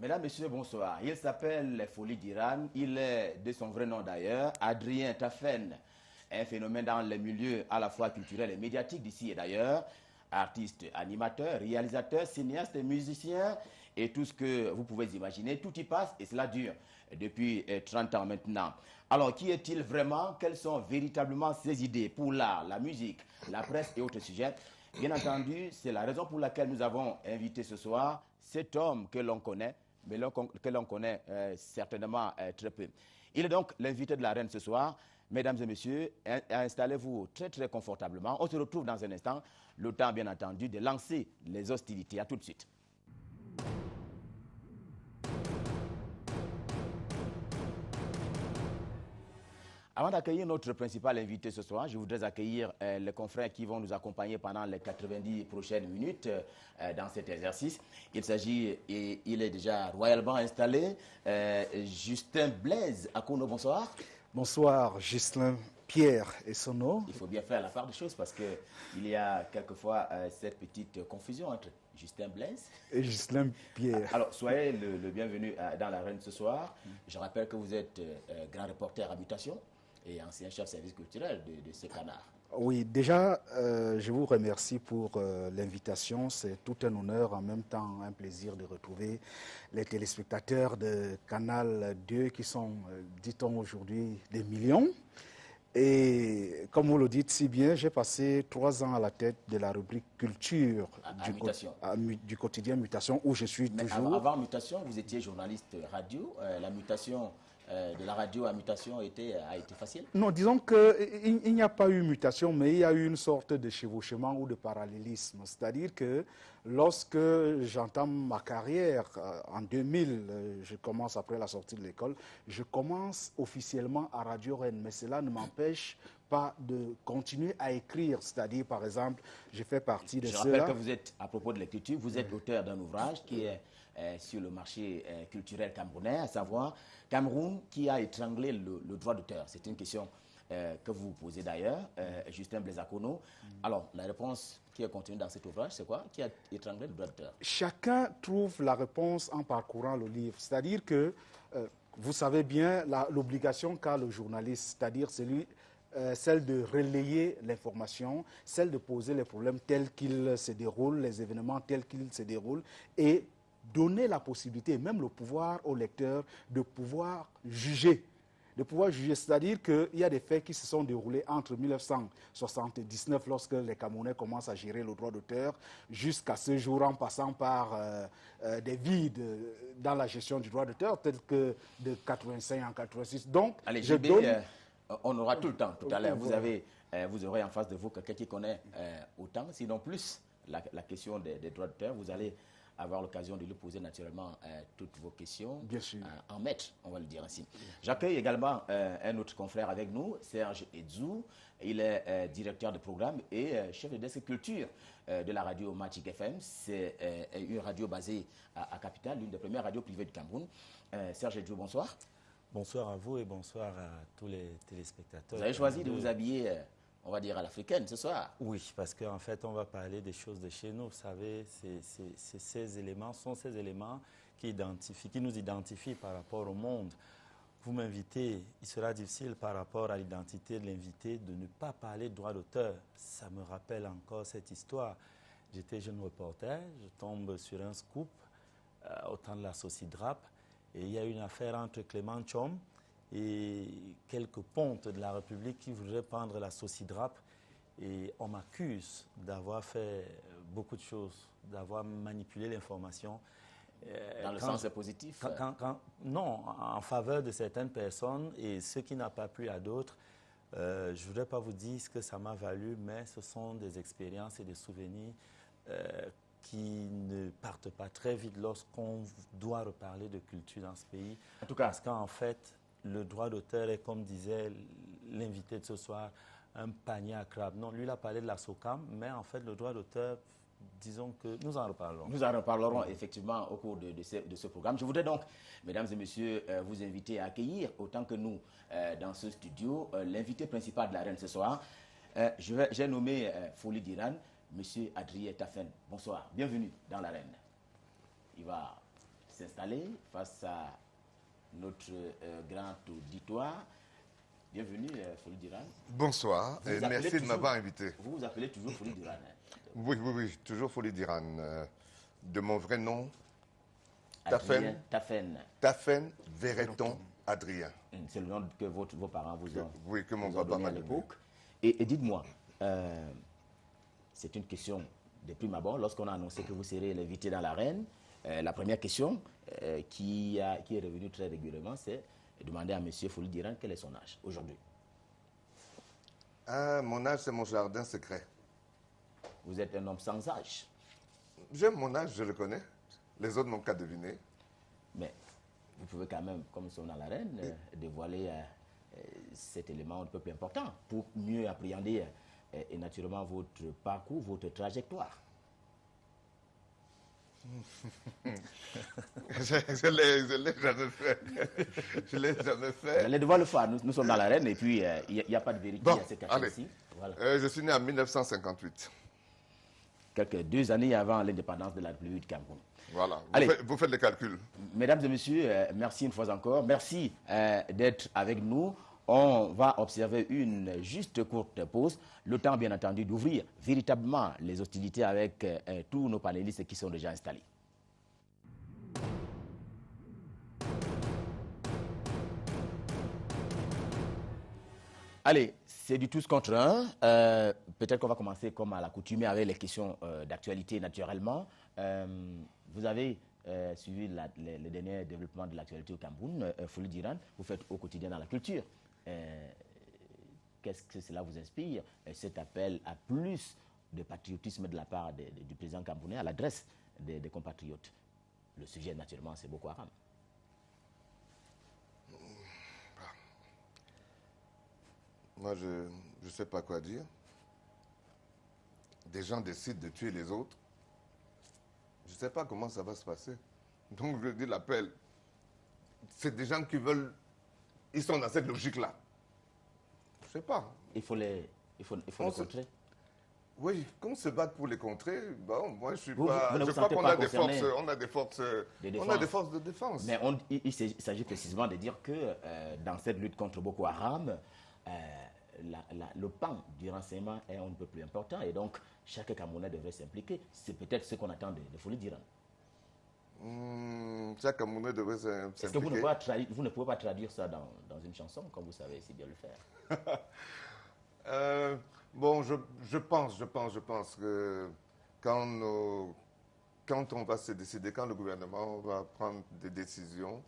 Mesdames, Messieurs, bonsoir. Il s'appelle Folie d'Iran. Il est, de son vrai nom d'ailleurs, Adrien Tafen. Un phénomène dans les milieux à la fois culturels et médiatiques d'ici et d'ailleurs. Artiste, animateur, réalisateur, cinéaste, musicien et tout ce que vous pouvez imaginer. Tout y passe et cela dure depuis 30 ans maintenant. Alors, qui est-il vraiment? Quelles sont véritablement ses idées pour l'art, la musique, la presse et autres sujets? Bien entendu, c'est la raison pour laquelle nous avons invité ce soir cet homme que l'on connaît, mais que l'on connaît certainement très peu. Il est donc l'invité de la reine ce soir. Mesdames et messieurs, installez-vous très très confortablement. On se retrouve dans un instant, le temps bien entendu de lancer les hostilités. À tout de suite. Avant d'accueillir notre principal invité ce soir, je voudrais accueillir les confrères qui vont nous accompagner pendant les 90 prochaines minutes dans cet exercice. Il s'agit, et il est déjà royalement installé, Justin Blaise Akono, bonsoir. Bonsoir, Ghislain Pierre et Sono. Il faut bien faire la part des choses parce qu'il y a quelquefois cette petite confusion entre Justin Blaise et Ghislain Pierre. Alors, soyez le bienvenu dans l'arène ce soir. Je rappelle que vous êtes grand reporter à Mutation et ancien chef service culturel de ce canard. Oui, déjà, je vous remercie pour l'invitation. C'est tout un honneur, en même temps un plaisir de retrouver les téléspectateurs de Canal 2 qui sont, dit-on aujourd'hui, des millions. Et comme vous le dites si bien, j'ai passé 3 ans à la tête de la rubrique culture du quotidien Mutation, où je suis toujours. Avant Mutation, vous étiez journaliste radio. La mutation de la radio à Mutation a été facile? Non, disons qu'il n'y a pas eu mutation, mais il y a eu une sorte de chevauchement ou de parallélisme. C'est-à-dire que lorsque j'entame ma carrière en 2000, je commence après la sortie de l'école, je commence officiellement à Radio Rennes, mais cela ne m'empêche pas de continuer à écrire. C'est-à-dire, par exemple, je fais partie de ceux-là. Je rappelle que vous êtes, à propos de l'écriture, vous êtes auteur d'un ouvrage qui est sur le marché culturel camerounais, à savoir Cameroun qui a étranglé le droit d'auteur. C'est une question que vous posez d'ailleurs, Justin Blaise Akono. Alors, la réponse qui est contenue dans cet ouvrage, c'est quoi? Qui a étranglé le droit d'auteur? Chacun trouve la réponse en parcourant le livre. C'est-à-dire que, vous savez bien, l'obligation qu'a le journaliste, c'est-à-dire celle de relayer l'information, celle de poser les problèmes tels qu'ils se déroulent, les événements tels qu'ils se déroulent, et donner la possibilité, même le pouvoir au lecteur, de pouvoir juger. C'est-à-dire qu'il y a des faits qui se sont déroulés entre 1979, lorsque les Camerounais commencent à gérer le droit d'auteur, jusqu'à ce jour, en passant par des vides dans la gestion du droit d'auteur, tels que de 85 en 86. Donc, allez, on aura tout le temps tout à l'heure. Vous aurez en face de vous quelqu'un qui connaît autant, sinon plus, la question des droits d'auteur. Vous allez avoir l'occasion de lui poser naturellement toutes vos questions. Bien sûr. En maître, on va le dire ainsi. J'accueille également un autre confrère avec nous, Serge Edzou. Il est directeur de programme et chef de desk culture de la radio Magic FM. C'est une radio basée à Capitale, l'une des premières radios privées du Cameroun. Serge Edzou, bonsoir. Bonsoir à vous et bonsoir à tous les téléspectateurs. Vous avez choisi de vous habiller, on va dire, à l'africaine ce soir. Oui, parce qu'en fait, on va parler des choses de chez nous. Vous savez, ces éléments sont ces éléments qui nous identifient par rapport au monde. Vous m'invitez, il sera difficile par rapport à l'identité de l'invité de ne pas parler de droit d'auteur. Ça me rappelle encore cette histoire. J'étais jeune reporter, je tombe sur un scoop au temps de la Socidrap. Et il y a une affaire entre Clément Tchom et quelques pontes de la République qui voudraient prendre la Socidrap. Et on m'accuse d'avoir fait beaucoup de choses, d'avoir manipulé l'information. Dans le sens positif? Non, en faveur de certaines personnes et ce qui n'a pas plu à d'autres. Je ne voudrais pas vous dire ce que ça m'a valu, mais ce sont des expériences et des souvenirs qui ne partent pas très vite lorsqu'on doit reparler de culture dans ce pays. En tout cas, parce qu'en fait, le droit d'auteur est, comme disait l'invité de ce soir, un panier à crabes. Non, lui, il a parlé de la SOCAM, mais en fait, le droit d'auteur, disons que nous en reparlerons. Nous en reparlerons effectivement au cours de ce programme. Je voudrais donc, mesdames et messieurs, vous inviter à accueillir, autant que nous, dans ce studio, l'invité principal de la reine ce soir. J'ai nommé Folie d'Iran. Monsieur Adrien Tafen, bonsoir, bienvenue dans l'arène. Il va s'installer face à notre grand auditoire. Bienvenue, Foli Diran. Bonsoir et merci de m'avoir invité. Vous vous appelez toujours Foli Diran. Oui, toujours Foli Diran. De mon vrai nom, Tafen Vereton Adrien. C'est le nom que vos parents vous ont, oui, que mon vous ont papa donné à m'a donné. l'époque. Et dites-moi, c'est une question de prime abord. Lorsqu'on a annoncé que vous serez l'invité dans l'arène, la première question qui est revenue très régulièrement, c'est de demander à M. Foli Diran quel est son âge aujourd'hui. Mon âge, c'est mon jardin secret. Vous êtes un homme sans âge. J'aime mon âge, je le connais. Les autres n'ont qu'à deviner. Mais vous pouvez quand même, comme nous sommes dans l'arène, dévoiler cet élément un peu plus important pour mieux appréhender et naturellement votre parcours, votre trajectoire. Je l'ai jamais fait. Je l'ai jamais fait. Vous allez devoir le faire. Nous sommes dans l'arène et puis il n'y a pas de vérité Bon, à se cacher allez. ici. Voilà. Je suis né en 1958. Quelques 2 années avant l'indépendance de la République du Cameroun. Voilà. Allez. Vous faites les calculs. Mesdames et messieurs, merci une fois encore. Merci d'être avec nous. On va observer une juste courte pause. Le temps, bien entendu, d'ouvrir véritablement les hostilités avec tous nos panélistes qui sont déjà installés. Allez, c'est du tous contre un. Peut-être qu'on va commencer comme à l'accoutumée avec les questions d'actualité naturellement. Vous avez suivi les derniers développements de l'actualité au Cameroun. Foli Diran, vous faites au quotidien dans la culture. Qu'est-ce que cela vous inspire, cet appel à plus de patriotisme de la part du président camerounais à l'adresse des compatriotes? Le sujet, naturellement, c'est Boko Haram. Moi, je ne sais pas quoi dire. Des gens décident de tuer les autres. Je ne sais pas comment ça va se passer. Donc, je dis l'appel. C'est des gens qui veulent... Ils sont dans cette logique-là. Je ne sais pas. Il faut les contrer. Oui, qu'on se batte pour les contrer, bon, moi je suis Vous pas... ne vous Je crois sentez qu'on pas a des forces, concerné on a des forces, de on a des forces de défense. Mais il s'agit précisément de dire que dans cette lutte contre Boko Haram, le pan du renseignement est un peu plus important et donc chaque Camerounais devrait s'impliquer. C'est peut-être ce qu'on attend de Foli Diran. Chaque Camerounais devrait s'impliquer. Est-ce que vous ne pouvez pas traduire ça dans une chanson, comme vous savez si bien le faire? Bon, je pense que quand on va se décider, quand le gouvernement va prendre des décisions,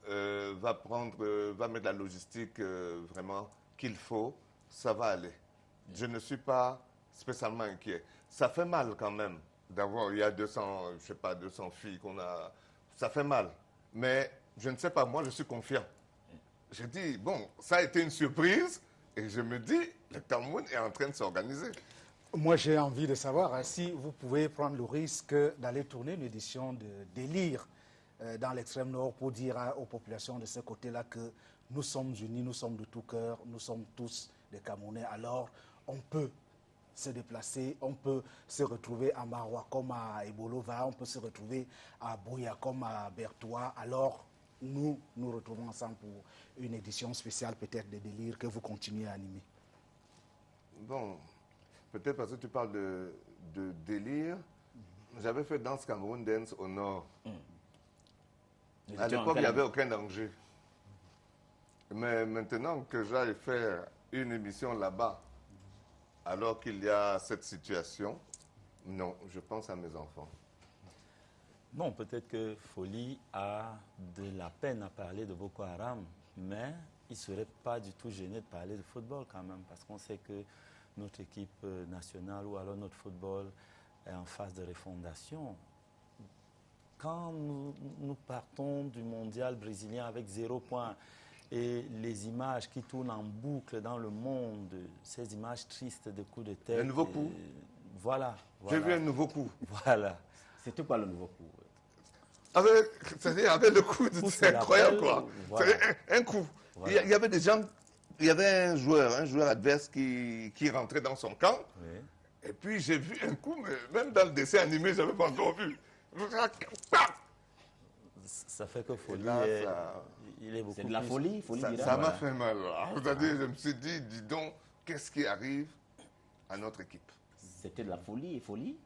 va mettre la logistique vraiment qu'il faut, ça va aller. Je ne suis pas spécialement inquiet. Ça fait mal quand même d'avoir, il y a 200 filles qu'on a. Ça fait mal. Mais je ne sais pas, moi je suis confiant. Je dis, bon, ça a été une surprise et je me dis, le Cameroun est en train de s'organiser. Moi, j'ai envie de savoir si vous pouvez prendre le risque d'aller tourner une édition de Délire dans l'extrême nord pour dire aux populations de ce côté-là que nous sommes unis, nous sommes de tout cœur, nous sommes tous des Camerounais. Alors, on peut se déplacer, on peut se retrouver à Maroua comme à Ebolova, on peut se retrouver à Boya comme à Bertois. Alors, nous nous retrouvons ensemble pour une édition spéciale peut-être de Délire que vous continuez à animer. Bon, peut-être parce que tu parles de Délire. J'avais fait Danse Cameroun Dance au nord. À l'époque, il n'y avait aucun danger. Mais maintenant que j'aille faire une émission là-bas, alors qu'il y a cette situation, non, je pense à mes enfants. Non, peut-être que Foli a de la peine à parler de Boko Haram, mais il ne serait pas du tout gêné de parler de football quand même, parce qu'on sait que notre équipe nationale ou alors notre football est en phase de refondation. Quand nous partons du mondial brésilien avec 0 point et les images qui tournent en boucle dans le monde, ces images tristes de coups de tête. Un nouveau coup. Voilà. J'ai vu un nouveau coup. Voilà. C'était quoi le nouveau coup? C'est-à-dire avec le coup, c'est incroyable quoi. Voilà. C'est un coup. Voilà. Il y avait des gens, il y avait un joueur adverse qui rentrait dans son camp. Oui. Et puis j'ai vu un coup, mais même dans le dessin animé, je n'avais pas encore vu. Ça fait que Folie, il est beaucoup C'est de la plus... folie, Folie Ça Diran. m'a fait mal. C'est-à-dire, je me suis dit, dis donc, qu'est-ce qui arrive à notre équipe? C'était de la folie et folie.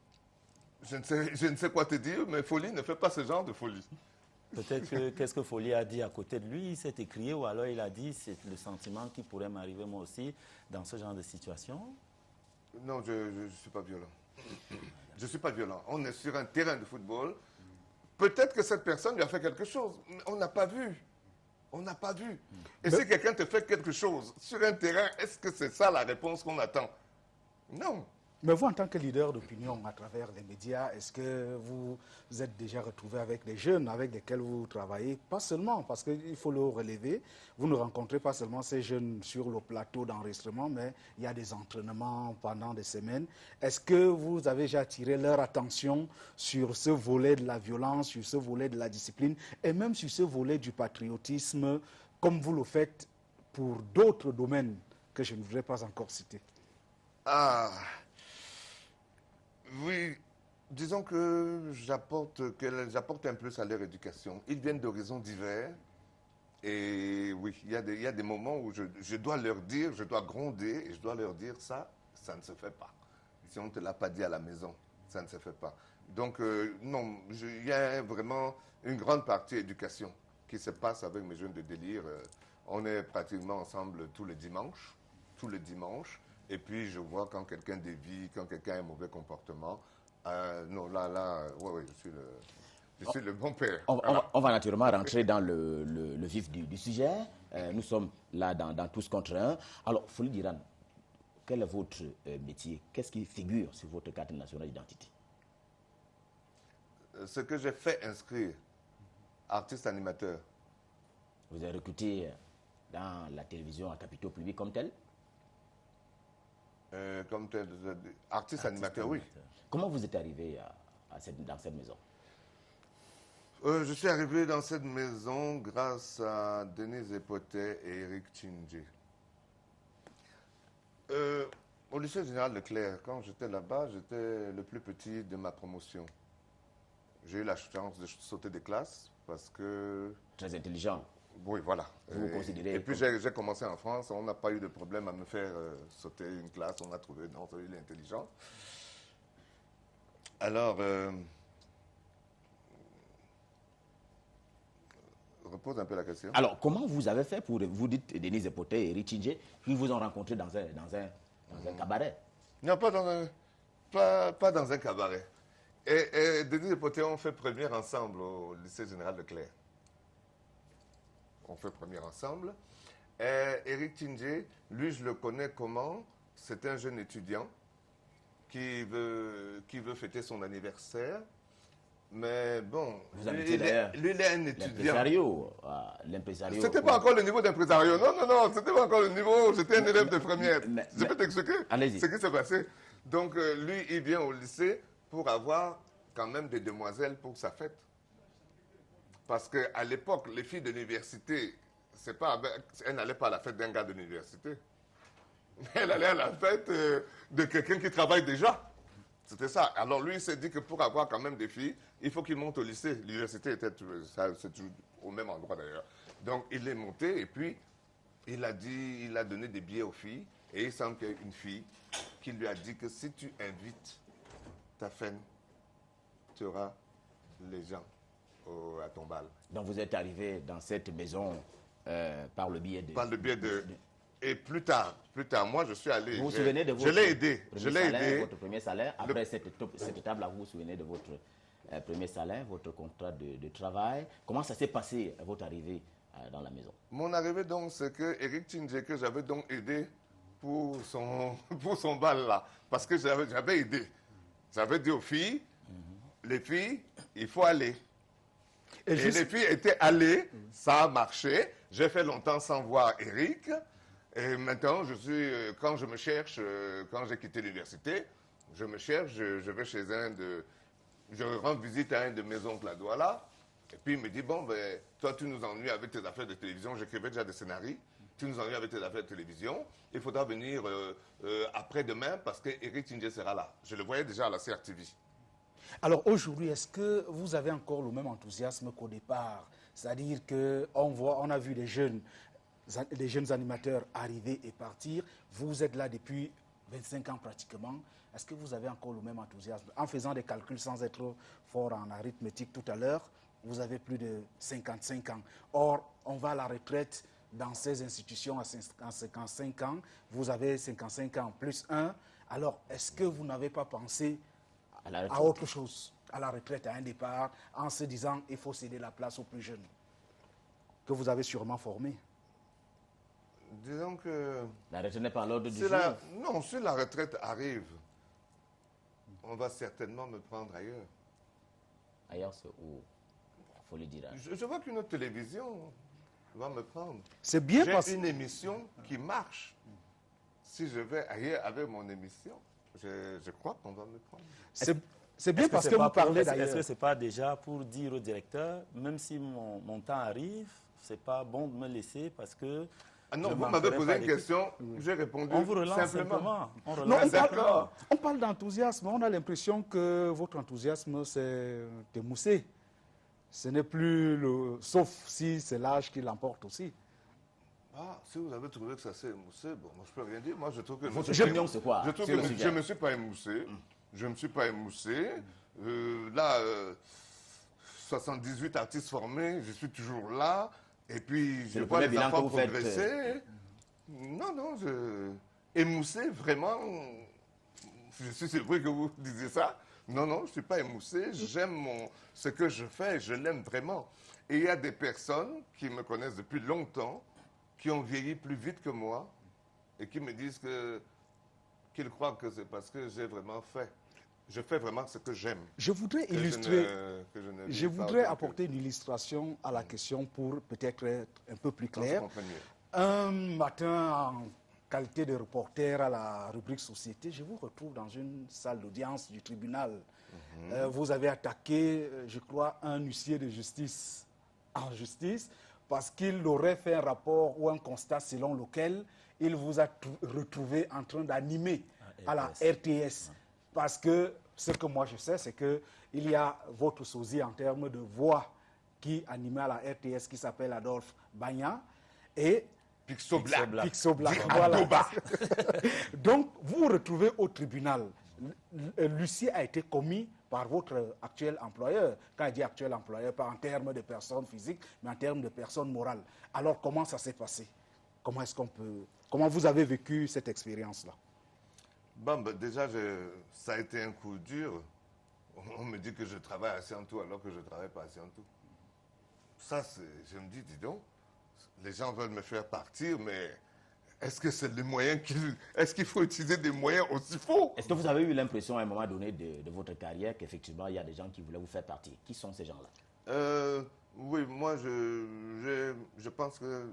Je ne sais quoi te dire, mais Folie ne fait pas ce genre de folie. Peut-être que qu'est-ce que Folie a dit à côté de lui, il s'est écrié ou alors il a dit c'est le sentiment qui pourrait m'arriver moi aussi dans ce genre de situation. Non, je ne suis pas violent. Je ne suis pas violent. On est sur un terrain de football. Peut-être que cette personne lui a fait quelque chose, mais on n'a pas vu. On n'a pas vu. Et si quelqu'un te fait quelque chose sur un terrain, est-ce que c'est ça la réponse qu'on attend? Non. Mais vous, en tant que leader d'opinion à travers les médias, est-ce que vous êtes déjà retrouvé avec des jeunes avec lesquels vous travaillez? Pas seulement, parce qu'il faut le relever, vous ne rencontrez pas seulement ces jeunes sur le plateau d'enregistrement, mais il y a des entraînements pendant des semaines. Est-ce que vous avez déjà attiré leur attention sur ce volet de la violence, sur ce volet de la discipline, et même sur ce volet du patriotisme, comme vous le faites pour d'autres domaines que je ne voudrais pas encore citer? Ah, oui, disons que j'apporte un plus à leur éducation. Ils viennent d'horizons divers. Et oui, il y a des moments où je dois leur dire, je dois gronder et je dois leur dire ça ne se fait pas. Si on ne te l'a pas dit à la maison, ça ne se fait pas. Donc, non, il y a vraiment une grande partie éducation qui se passe avec mes jeunes de délire. On est pratiquement ensemble tous les dimanches. Et puis, je vois quand quelqu'un dévie, quand quelqu'un a un mauvais comportement. Non, ouais, je suis le bon père. On va naturellement rentrer dans le vif du sujet. Nous sommes là dans tous contre un. Alors, Folie Diran, quel est votre métier? Qu'est-ce qui figure sur votre carte nationale d'identité? Ce que j'ai fait inscrire, artiste animateur. Vous êtes recruté dans la télévision à capitaux publics comme tel? Artiste animateur, oui. Comment vous êtes arrivé dans cette maison? Je suis arrivé dans cette maison grâce à Denise Epotet et Eric Tchindje. Au lycée général Leclerc, quand j'étais là-bas, j'étais le plus petit de ma promotion. J'ai eu la chance de sauter des classes parce que... Très intelligent. Oui, voilà. Vous considérez et puis j'ai commencé en France, on n'a pas eu de problème à me faire sauter une classe, on a trouvé, non, il est intelligent. Alors, repose un peu la question. Alors, comment vous avez fait pour, vous dites Denise Epotet et Eric Tchindje, qui vous ont rencontré dans un cabaret? Non, pas dans un cabaret. Et Denise Epotet, on fait première ensemble au lycée général Leclerc. On fait première ensemble. Eric Tchindje, lui, je le connais comment? C'est un jeune étudiant qui veut fêter son anniversaire. Mais bon, lui, il est un étudiant. L'impresario. C'était pas encore le niveau d'impresario. Non, c'était pas encore le niveau. J'étais un élève de première. Je peux t'expliquer ce qui s'est passé. Donc, lui, il vient au lycée pour avoir quand même des demoiselles pour sa fête. Parce qu'à l'époque, les filles de l'université, elles n'allaient pas à la fête d'un gars de l'université. Elle allait à la fête de quelqu'un qui travaille déjà. C'était ça. Alors lui, il s'est dit que pour avoir quand même des filles, il faut qu'il monte au lycée. L'université était au même endroit d'ailleurs. Donc il est monté et puis il a donné des billets aux filles. Et il semble qu'il y a une fille qui lui a dit que si tu invites ta femme, tu auras les gens à ton bal. Donc vous êtes arrivé dans cette maison par le biais de... Et plus tard, moi je suis allé. Vous vous souvenez de votre... Je l'ai aidé. Votre premier salaire. Après cette étape-là, vous vous souvenez de votre premier salaire, votre contrat de travail. Comment ça s'est passé, votre arrivée dans la maison? Mon arrivée, donc, c'est que Eric Tchindje, que j'avais donc aidé pour son bal là. Parce que j'avais aidé. J'avais dit aux filles, les filles, il faut aller. Et les filles étaient allées, ça a marché. J'ai fait longtemps sans voir Eric. Et maintenant, quand je me cherche, quand j'ai quitté l'université, je me cherche, je vais chez je rends visite à un de mes oncles à Douala. Et puis il me dit, bon, ben, toi tu nous ennuies avec tes affaires de télévision, j'écrivais déjà des scénarios, tu nous ennuies avec tes affaires de télévision, il faudra venir après-demain parce que Eric Tchindje sera là. Je le voyais déjà à la CRTV. Alors aujourd'hui, est-ce que vous avez encore le même enthousiasme qu'au départ? C'est-à-dire qu'on a vu les jeunes animateurs arriver et partir. Vous êtes là depuis 25 ans pratiquement. Est-ce que vous avez encore le même enthousiasme? En faisant des calculs sans être fort en arithmétique tout à l'heure, vous avez plus de 55 ans. Or, on va à la retraite dans ces institutions à 55 ans. Vous avez 55 ans plus 1. Alors, est-ce que vous n'avez pas pensé à autre chose, à la retraite, à un départ, en se disant il faut céder la place aux plus jeunes, que vous avez sûrement formés? Disons que... La retraite n'est pas à l'ordre du jour. Non, si la retraite arrive, on va certainement me prendre ailleurs. Ailleurs, c'est où? Il faut le dire. Je vois qu'une autre télévision va me prendre. C'est bien parce que... J'ai une émission qui marche. Si je vais ailleurs avec mon émission, je crois qu'on va me prendre. C'est bien parce que vous parlez d'ailleurs. Est-ce que ce n'est pas déjà pour dire au directeur, même si mon temps arrive, ce n'est pas bon de me laisser parce que... Ah non, vous m'avez posé une question, j'ai répondu on vous relance simplement. On parle d'enthousiasme, on a l'impression que votre enthousiasme c'est émoussé. Ce n'est plus le... Sauf si c'est l'âge qui l'emporte aussi. Ah, si vous avez trouvé que ça s'est émoussé, bon, moi je peux rien dire. Moi je trouve que... Votre opinion, c'est quoi? Je trouve que je ne me suis pas émoussé. Je ne me suis pas émoussé. Là, 78 artistes formés, je suis toujours là. Et puis, je vois les enfants progresser. Non, émoussé, vraiment, je suis surpris que vous disiez ça. Non, je ne suis pas émoussé. J'aime ce que je fais, je l'aime vraiment. Et il y a des personnes qui me connaissent depuis longtemps, qui ont vieilli plus vite que moi, et qui me disent qu'ils croient que c'est parce que j'ai vraiment fait. Je fais vraiment ce que j'aime. Je voudrais illustrer, je voudrais apporter une illustration à la question pour peut-être être un peu plus clair. Un matin, en qualité de reporter à la rubrique Société, je vous retrouve dans une salle d'audience du tribunal. Vous avez attaqué, je crois, un huissier de justice en justice parce qu'il aurait fait un rapport ou un constat selon lequel il vous a retrouvé en train d'animer à la RTS. Parce que ce que moi je sais, c'est qu'il y a votre sosie en termes de voix qui animait à la RTS, qui s'appelle Adolphe Bagna, et Pixoblac. Voilà. Donc, vous vous retrouvez au tribunal. L'huissier a été commis par votre actuel employeur. Quand je dis actuel employeur, pas en termes de personnes physiques, mais en termes de personnes morales. Alors, comment ça s'est passé? Comment vous avez vécu cette expérience-là? Bon, déjà, ça a été un coup dur. On me dit que je travaille à Siantou alors que je ne travaille pas à Siantou. Ça, je me dis donc, les gens veulent me faire partir, mais est-ce que c'est les moyens est-ce qu'il faut utiliser des moyens aussi faux? Est-ce que vous avez eu l'impression à un moment donné de votre carrière qu'effectivement, il y a des gens qui voulaient vous faire partir? Qui sont ces gens-là? Oui, moi, je pense que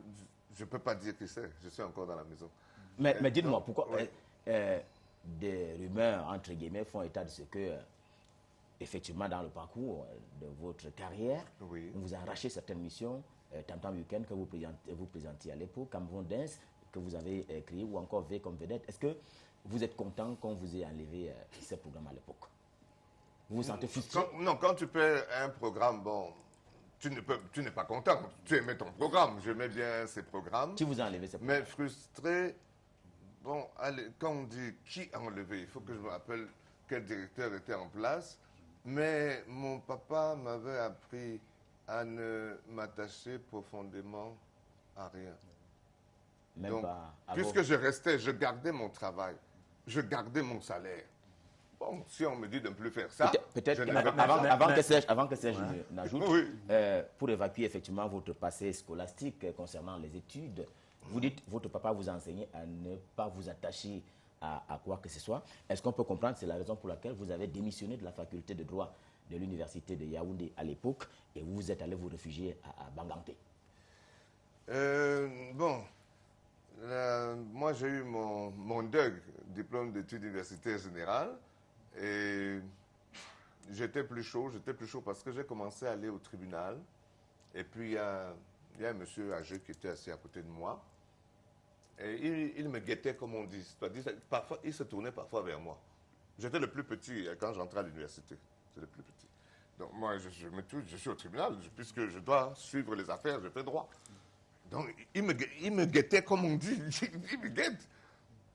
je ne peux pas dire qui c'est. Je suis encore dans la maison. Mais dites-moi, pourquoi... des rumeurs, entre guillemets, font état de ce que, effectivement, dans le parcours de votre carrière, on vous a arraché certaines missions, Tam Weekend que vous présentiez à l'époque, Cameroun Dance que vous avez créé, ou encore V comme vedette. Est-ce que vous êtes content qu'on vous ait enlevé ces programmes à l'époque? Vous vous sentez frustré? Non, quand tu fais un programme, bon, tu n'es pas content. Tu aimais ton programme, j'aimais bien ces programmes. Qui vous a enlevé ces programmes? Mais frustré... Bon, allez, quand on dit qui a enlevé, il faut que je me rappelle quel directeur était en place. Mais mon papa m'avait appris à ne m'attacher profondément à rien. Même donc, pas puisque je restais, je gardais mon travail, je gardais mon salaire. Bon, si on me dit de ne plus faire ça... Peut-être avant que Serge n'ajoute, pour évacuer effectivement votre passé scolastique concernant les études, vous dites que votre papa vous a enseigné à ne pas vous attacher à quoi que ce soit. Est-ce qu'on peut comprendre que c'est la raison pour laquelle vous avez démissionné de la faculté de droit de l'université de Yaoundé à l'époque et vous êtes allé vous réfugier à Banganté? Bon, moi j'ai eu mon DUG, diplôme d'études universitaires générales, et j'étais plus chaud parce que j'ai commencé à aller au tribunal, et puis il y a un monsieur âgé qui était assis à côté de moi. Et il me guettait, comme on dit. Parfois, il se tournait parfois vers moi. J'étais le plus petit quand j'entrais à l'université. C'est le plus petit. Donc moi, je suis au tribunal, puisque je dois suivre les affaires, je fais droit. Donc il me guettait, comme on dit, il me guette.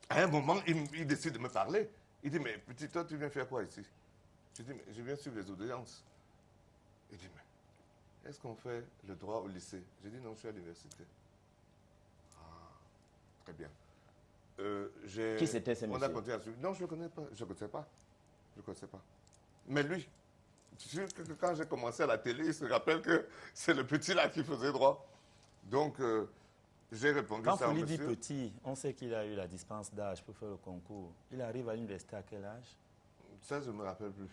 À un moment, il décide de me parler. Il dit, mais petit, toi, tu viens faire quoi ici? Je dis, mais je viens suivre les audiences. Il dit, mais est-ce qu'on fait le droit au lycée? J'ai dit, non, je suis à l'université. Ah, très bien. Qui c'était ce monsieur? On a continué à suivre. Non, je ne le connais pas. Je ne connaissais pas. Je ne connaissais pas. Mais lui, tu sais que quand j'ai commencé à la télé, il se rappelle que c'est le petit là qui faisait droit. Donc, j'ai répondu quand ça au Folie dit monsieur. petit, on sait qu'il a eu la dispense d'âge pour faire le concours. Il arrive à l'université à quel âge? Ça, je ne me rappelle plus.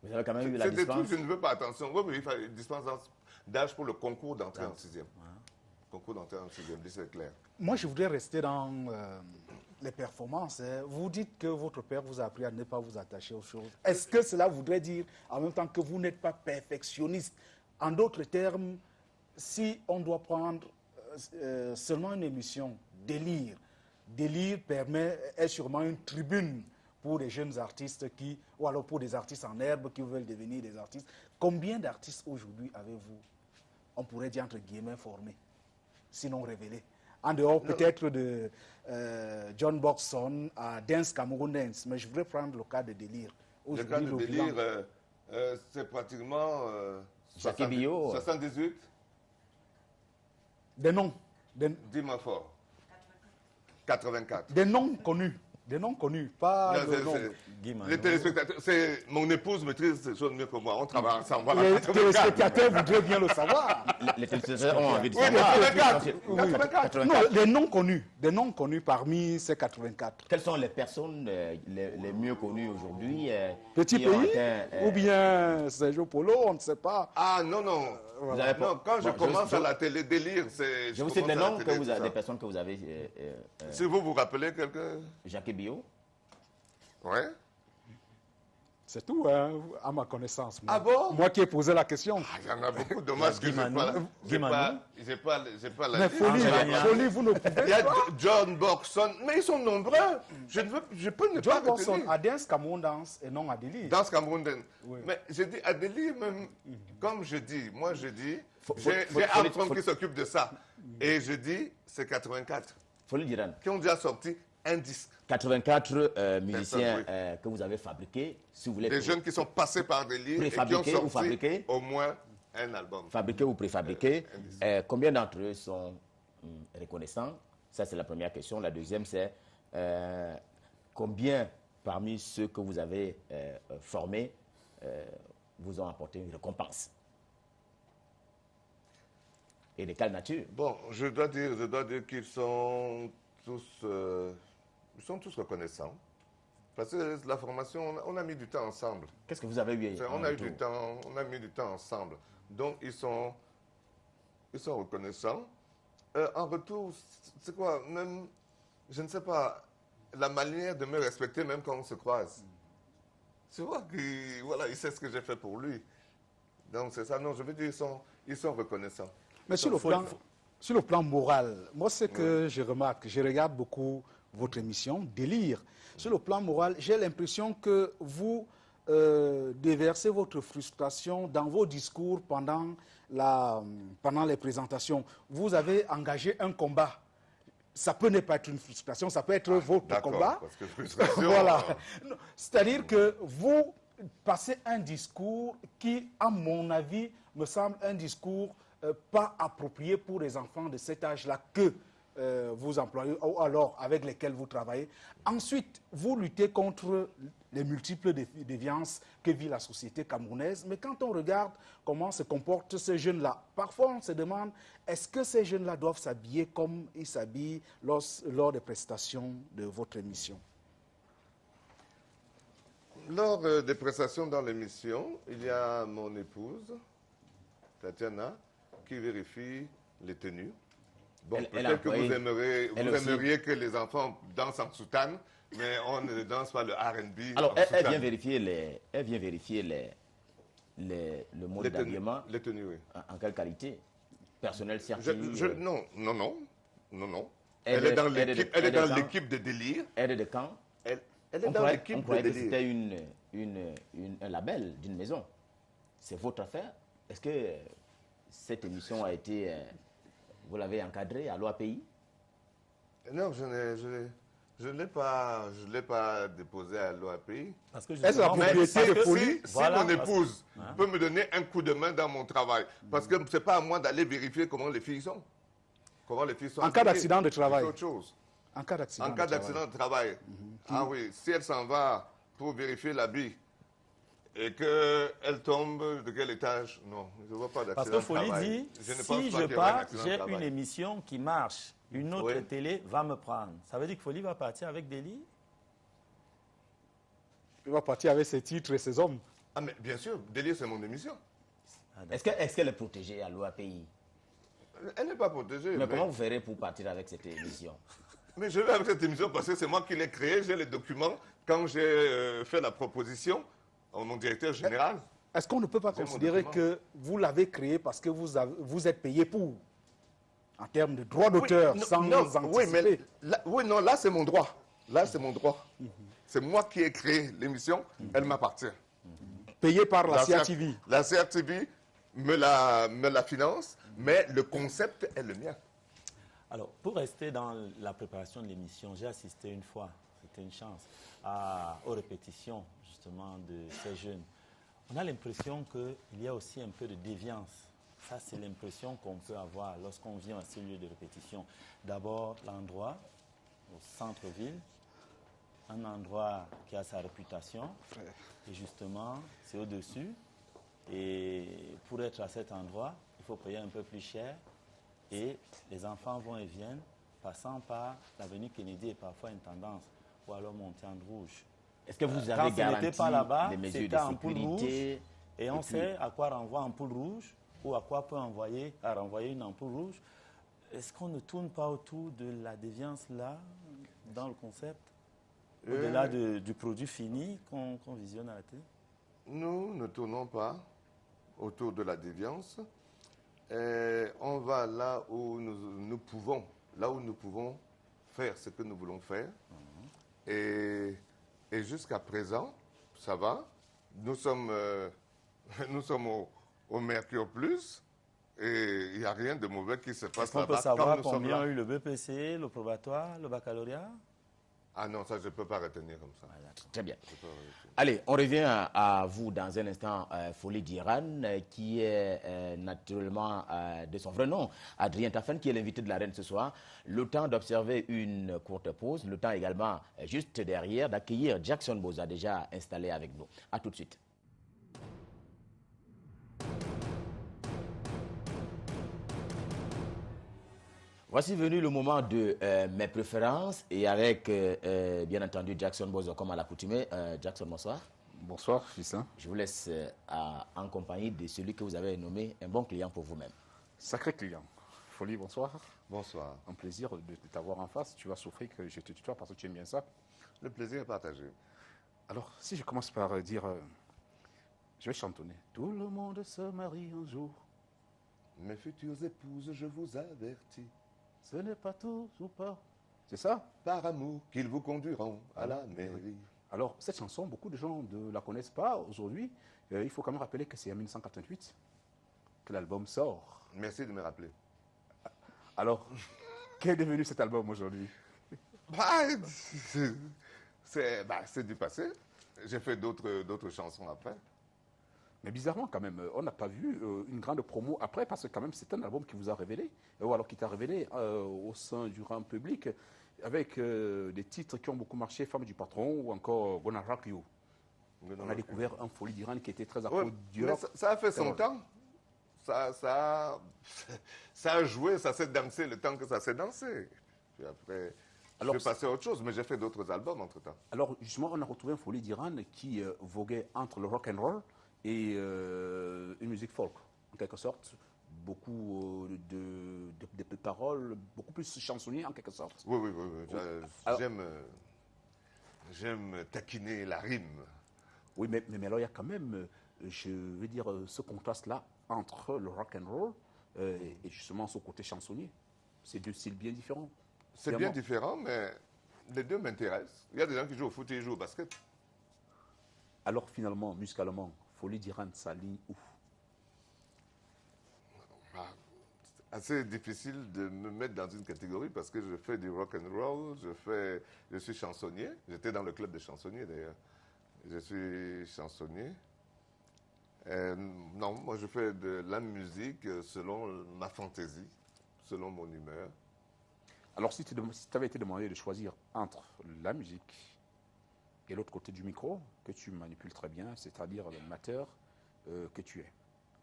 Vous avez quand même eu la C'est des dispense. trucs, je ne veux pas, attention. Oui, mais il fallait une dispense d'âge pour le concours d'entrée en 6e. Concours d'entrée en 6e, c'est clair. Moi, je voudrais rester dans les performances. Hein. Vous dites que votre père vous a appris à ne pas vous attacher aux choses. Est-ce que cela voudrait dire, en même temps, que vous n'êtes pas perfectionniste? En d'autres termes, si on doit prendre seulement une émission, Délire, Délire est sûrement une tribune pour les jeunes artistes ou alors pour des artistes en herbe qui veulent devenir des artistes. Combien d'artistes aujourd'hui avez-vous, on pourrait dire entre guillemets, formés, sinon révélés? En dehors peut-être de John Boxon à Dance Cameroun Dance, mais je voudrais prendre le cas de Délire. Le cas de Délire, c'est pratiquement 78. Des noms. Dis-moi fort. 84. Des noms connus. Des noms connus, pas Non, de noms. Les téléspectateurs, mon épouse maîtrise ces choses mieux que moi. On travaille ensemble. Voilà, Les 84. téléspectateurs voudraient bien le savoir. Les téléspectateurs ont envie de Oui, savoir. 84. Oui. 84. Non, des noms connus parmi ces 84. Quelles sont les personnes les mieux connues aujourd'hui Petit qui ont pays atteint, ou bien Sergio Polo, on ne sait pas. Ah non, non. Vous avez pas- Non, quand je Bon, commence à la télé délire, c'est... Je vous cite les noms des personnes que vous avez. Si vous vous rappelez quelqu'un... Jacques Bio. Ouais. C'est tout, hein, à ma connaissance. Moi. Ah bon? Moi qui ai posé la question. Ah, il y en a beaucoup. Dommage que j'ai pas la Mais liste. Folie, vous ne pouvez Il y a pas. John Boxon, mais ils sont nombreux. Je peux ne pas John Boxon retenir. à Dance Cameroun Dance et non à Délire. Dans ce Cameroun, Oui. mais j'ai dit à Délire même, comme je dis, moi je dis, Faut- j'ai Armstrong qui s'occupe de ça. Et je dis, c'est 84 Folie d'Iran. qui ont déjà sorti un disque. 84 musiciens Personne, que vous avez fabriqués, si vous voulez. Des jeunes qui sont passés par Délire et qui ont Préfabriqués ou sorti fabriqués? au moins un album. Fabriqués ou préfabriqués. Combien d'entre eux sont reconnaissants? Ça, c'est la première question. La deuxième, c'est combien parmi ceux que vous avez formés vous ont apporté une récompense? Et de quelle nature? Bon, je dois dire qu'ils sont tous reconnaissants. Parce que la formation, on a mis du temps ensemble. Qu'est-ce que vous avez eu? On a eu du temps, on a mis du temps ensemble. Donc, ils sont reconnaissants. En retour, c'est quoi? Même, je ne sais pas, la manière de me respecter même quand on se croise. Tu vois que, voilà, il sait ce que j'ai fait pour lui. Donc, c'est ça. Non, je veux dire, ils sont reconnaissants. Mais sur le plan moral, moi, ce que je remarque, je regarde beaucoup votre émission, Délire. Sur le plan moral, j'ai l'impression que vous déversez votre frustration dans vos discours pendant les présentations. Vous avez engagé un combat. Ça peut ne pas être une frustration, ça peut être votre combat. Parce que frustration... Voilà. C'est-à-dire que vous passez un discours qui, à mon avis, me semble un discours pas approprié pour les enfants de cet âge-là que vous employez ou alors avec lesquels vous travaillez. Ensuite, vous luttez contre les multiples déviances que vit la société camerounaise. Mais quand on regarde comment se comportent ces jeunes-là, parfois on se demande, est-ce que ces jeunes-là doivent s'habiller comme ils s'habillent lors des prestations de votre émission? Lors des prestations dans l'émission, il y a mon épouse, Tatiana, qui vérifie les tenues. Bon, peut-être que vous aimeriez que les enfants dansent en soutane, mais on ne danse pas le R&B. Alors, elle vient vérifier le mode d'habillement. Les tenues, oui. En quelle qualité? Personnel certifié? Non. Elle est dans l'équipe de Délire. Aide de camp? Elle est dans l'équipe de que Délire. c'était une un label d'une maison. C'est votre affaire. Est-ce que cette émission a été, vous l'avez encadrée à l'OAPI? Non, je ne l'ai pas déposé à l'OAPI. Parce que Est-ce la propriété de Folie? Si Voilà, mon épouse peut me donner un coup de main dans mon travail, parce que ce n'est pas à moi d'aller vérifier comment les filles sont. Comment les filles sont. En cas d'accident de travail. C'est autre chose. En cas d'accident En cas d'accident de travail. Ah oui, si elle s'en va pour vérifier l'habit et qu'elle tombe de quel étage? Non, je ne vois pas d'accident Parce que de Folie travail. dit, Je ne pense si pas je qu'il y aura un pars, accident de j'ai travail. une émission qui marche. Une autre Oui. télé va me prendre. Ça veut dire que Folie va partir avec Deli? Il va partir avec ses titres et ses hommes. Ah mais bien sûr, Délire c'est mon émission. Est-ce qu'elle est protégée à l'OAPI? Elle n'est pas protégée. Mais comment vous ferez pour partir avec cette émission? Mais je vais avec cette émission parce que c'est moi qui l'ai créée, j'ai les documents. Quand j'ai fait la proposition à mon directeur général, Est-ce qu'on ne peut pas C'est mon considérer document. que vous l'avez créé parce que vous êtes payé pour, en termes de droit d'auteur, sans oui, mais anticiper? là c'est mon droit. Là c'est mon droit. C'est moi qui ai créé l'émission, elle m'appartient. Payé par la CRTV. La CRTV me la finance, mais le concept est le mien. Alors, pour rester dans la préparation de l'émission, j'ai assisté une fois, c'était une chance, aux répétitions justement de ces jeunes. On a l'impression qu'il y a aussi un peu de déviance. Ça, c'est l'impression qu'on peut avoir lorsqu'on vient à ces lieux de répétition. D'abord, l'endroit, au centre-ville, un endroit qui a sa réputation. Et justement, c'est au-dessus. Et pour être à cet endroit, il faut payer un peu plus cher. Et les enfants vont et viennent, passant par l'avenue Kennedy et parfois une tendance, ou alors monter en rouge. Est-ce que vous Quand avez ce garanti n'était pas là-bas, des mesures c'était de en poule sécurité? Et on puis- sait à quoi renvoie en poule rouge ou à quoi peut renvoyer une ampoule rouge. Est-ce qu'on ne tourne pas autour de la déviance là, dans le concept, au-delà du produit fini qu'on visionne à la télé? Nous ne tournons pas autour de la déviance. On va là où nous pouvons faire ce que nous voulons faire. Et jusqu'à présent, ça va. Nous sommes au Mercure Plus et il n'y a rien de mauvais qui se passe Est-ce qu'on là-bas. peut savoir Quand nous sommes combien là. a eu le BPC, le probatoire, le baccalauréat? Ah non, ça je ne peux pas retenir comme ça. Très bien. Allez, on revient à vous dans un instant, Folie d'Iran, qui est naturellement de son vrai nom, Adrien Tafen, qui est l'invité de la reine ce soir. Le temps d'observer une courte pause, le temps également, juste derrière, d'accueillir Jackson Boza, déjà installé avec nous. A tout de suite. Voici venu le moment de mes préférences et avec, bien entendu, Jackson Bozo, comme à l'accoutumée. Jackson, bonsoir. Bonsoir, fils. Je vous laisse en compagnie de celui que vous avez nommé un bon client pour vous-même. Sacré client. Folie, bonsoir. Bonsoir. Un plaisir de t'avoir en face. Tu vas souffrir que je te tutoie parce que tu aimes bien ça. Le plaisir est partagé. Alors, si je commence par dire, je vais chantonner. Tout le monde se marie un jour. Mes futures épouses, je vous avertis, Ce n'est pas tout ou pas. C'est ça? par amour qu'ils vous conduiront à la mairie. Alors, cette chanson, beaucoup de gens ne la connaissent pas aujourd'hui. Il faut quand même rappeler que c'est en 1988 que l'album sort. Merci de me rappeler. Alors, qu'est devenu cet album aujourd'hui? C'est du passé. J'ai fait d'autres chansons après. Mais bizarrement, quand même, on n'a pas vu une grande promo après, parce que quand même, c'est un album qui vous a révélé, ou alors qui t'a révélé au sein du rang public, avec des titres qui ont beaucoup marché, Femme du patron, ou encore Gonna Rock You. On a découvert un Folie d'Iran qui était très applaudi. Mais ça a fait son vrai. temps. Ça a joué, ça s'est dansé le temps que ça s'est dansé. Puis après, Alors, je suis passé à autre chose, mais j'ai fait d'autres albums entre-temps. Alors, justement, on a retrouvé un Folie d'Iran qui voguait entre le rock and roll et une musique folk, en quelque sorte. Beaucoup de paroles, beaucoup plus chansonnier, en quelque sorte. Oui. Alors- J'aime taquiner la rime. Oui, mais alors, il y a quand même, je veux dire, ce contraste-là entre le rock and roll et justement ce côté chansonnier. C'est deux styles bien différents. C'est bien Finalement. différent, mais les deux m'intéressent. Il y a des gens qui jouent au foot et ils jouent au basket. Alors finalement, musicalement, Folie d'Iran s'aligne où? Assez difficile de me mettre dans une catégorie parce que je fais du rock and roll, je suis chansonnier. J'étais dans le club des chansonniers d'ailleurs. Je suis chansonnier. Non, moi je fais de la musique selon ma fantaisie, selon mon humeur. Alors si tu avais été demandé de choisir entre la musique et l'autre côté du micro, que tu manipules très bien, c'est-à-dire l'amateur que tu es,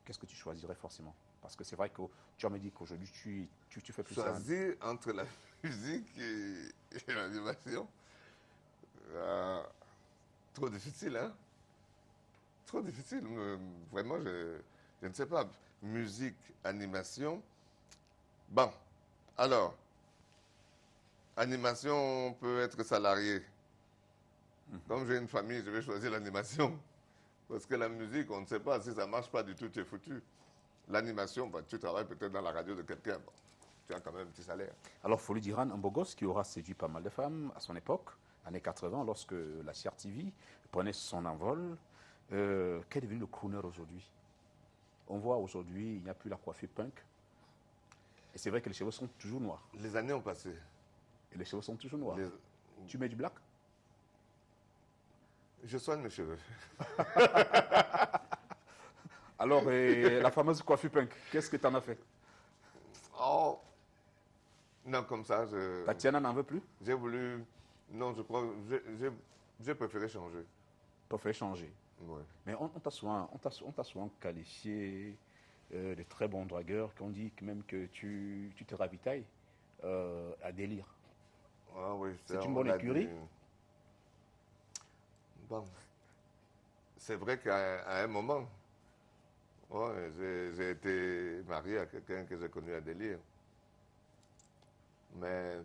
qu'est-ce que tu choisirais forcément? Parce que c'est vrai que tu as me dit qu'aujourd'hui, tu fais plus ça. Choisir entre la musique et l'animation, trop difficile, hein? Trop difficile. Vraiment, je ne sais pas. Musique, animation. Bon, alors, animation, on peut être salarié. Comme j'ai une famille, je vais choisir l'animation. Parce que la musique, on ne sait pas si ça ne marche pas du tout, tu es foutu. L'animation, bah, tu travailles peut-être dans la radio de quelqu'un. Bon, tu as quand même un petit salaire. Alors, Folie d'Iran, un beau gosse qui aura séduit pas mal de femmes à son époque, années 80, lorsque la CRTV prenait son envol. Qu'est devenu le crooner aujourd'hui? On voit aujourd'hui, il n'y a plus la coiffure punk. Et c'est vrai que les cheveux sont toujours noirs. Les années ont passé. Et les cheveux sont toujours noirs. Tu mets du black? Je soigne mes cheveux. Alors, la fameuse coiffure punk, qu'est-ce que tu en as fait? Oh, non, comme ça, Tatiana n'en veut plus? j'ai voulu, non, je crois, j'ai préféré changer. Préféré changer. Ouais. Mais on t'a souvent qualifié de très bon dragueur, qu'on dit que même que tu te ravitailles à délire. Ah oui, C'est une bonne écurie? Bon, c'est vrai qu'à un moment, ouais, j'ai été marié à quelqu'un que j'ai connu à délire. Mais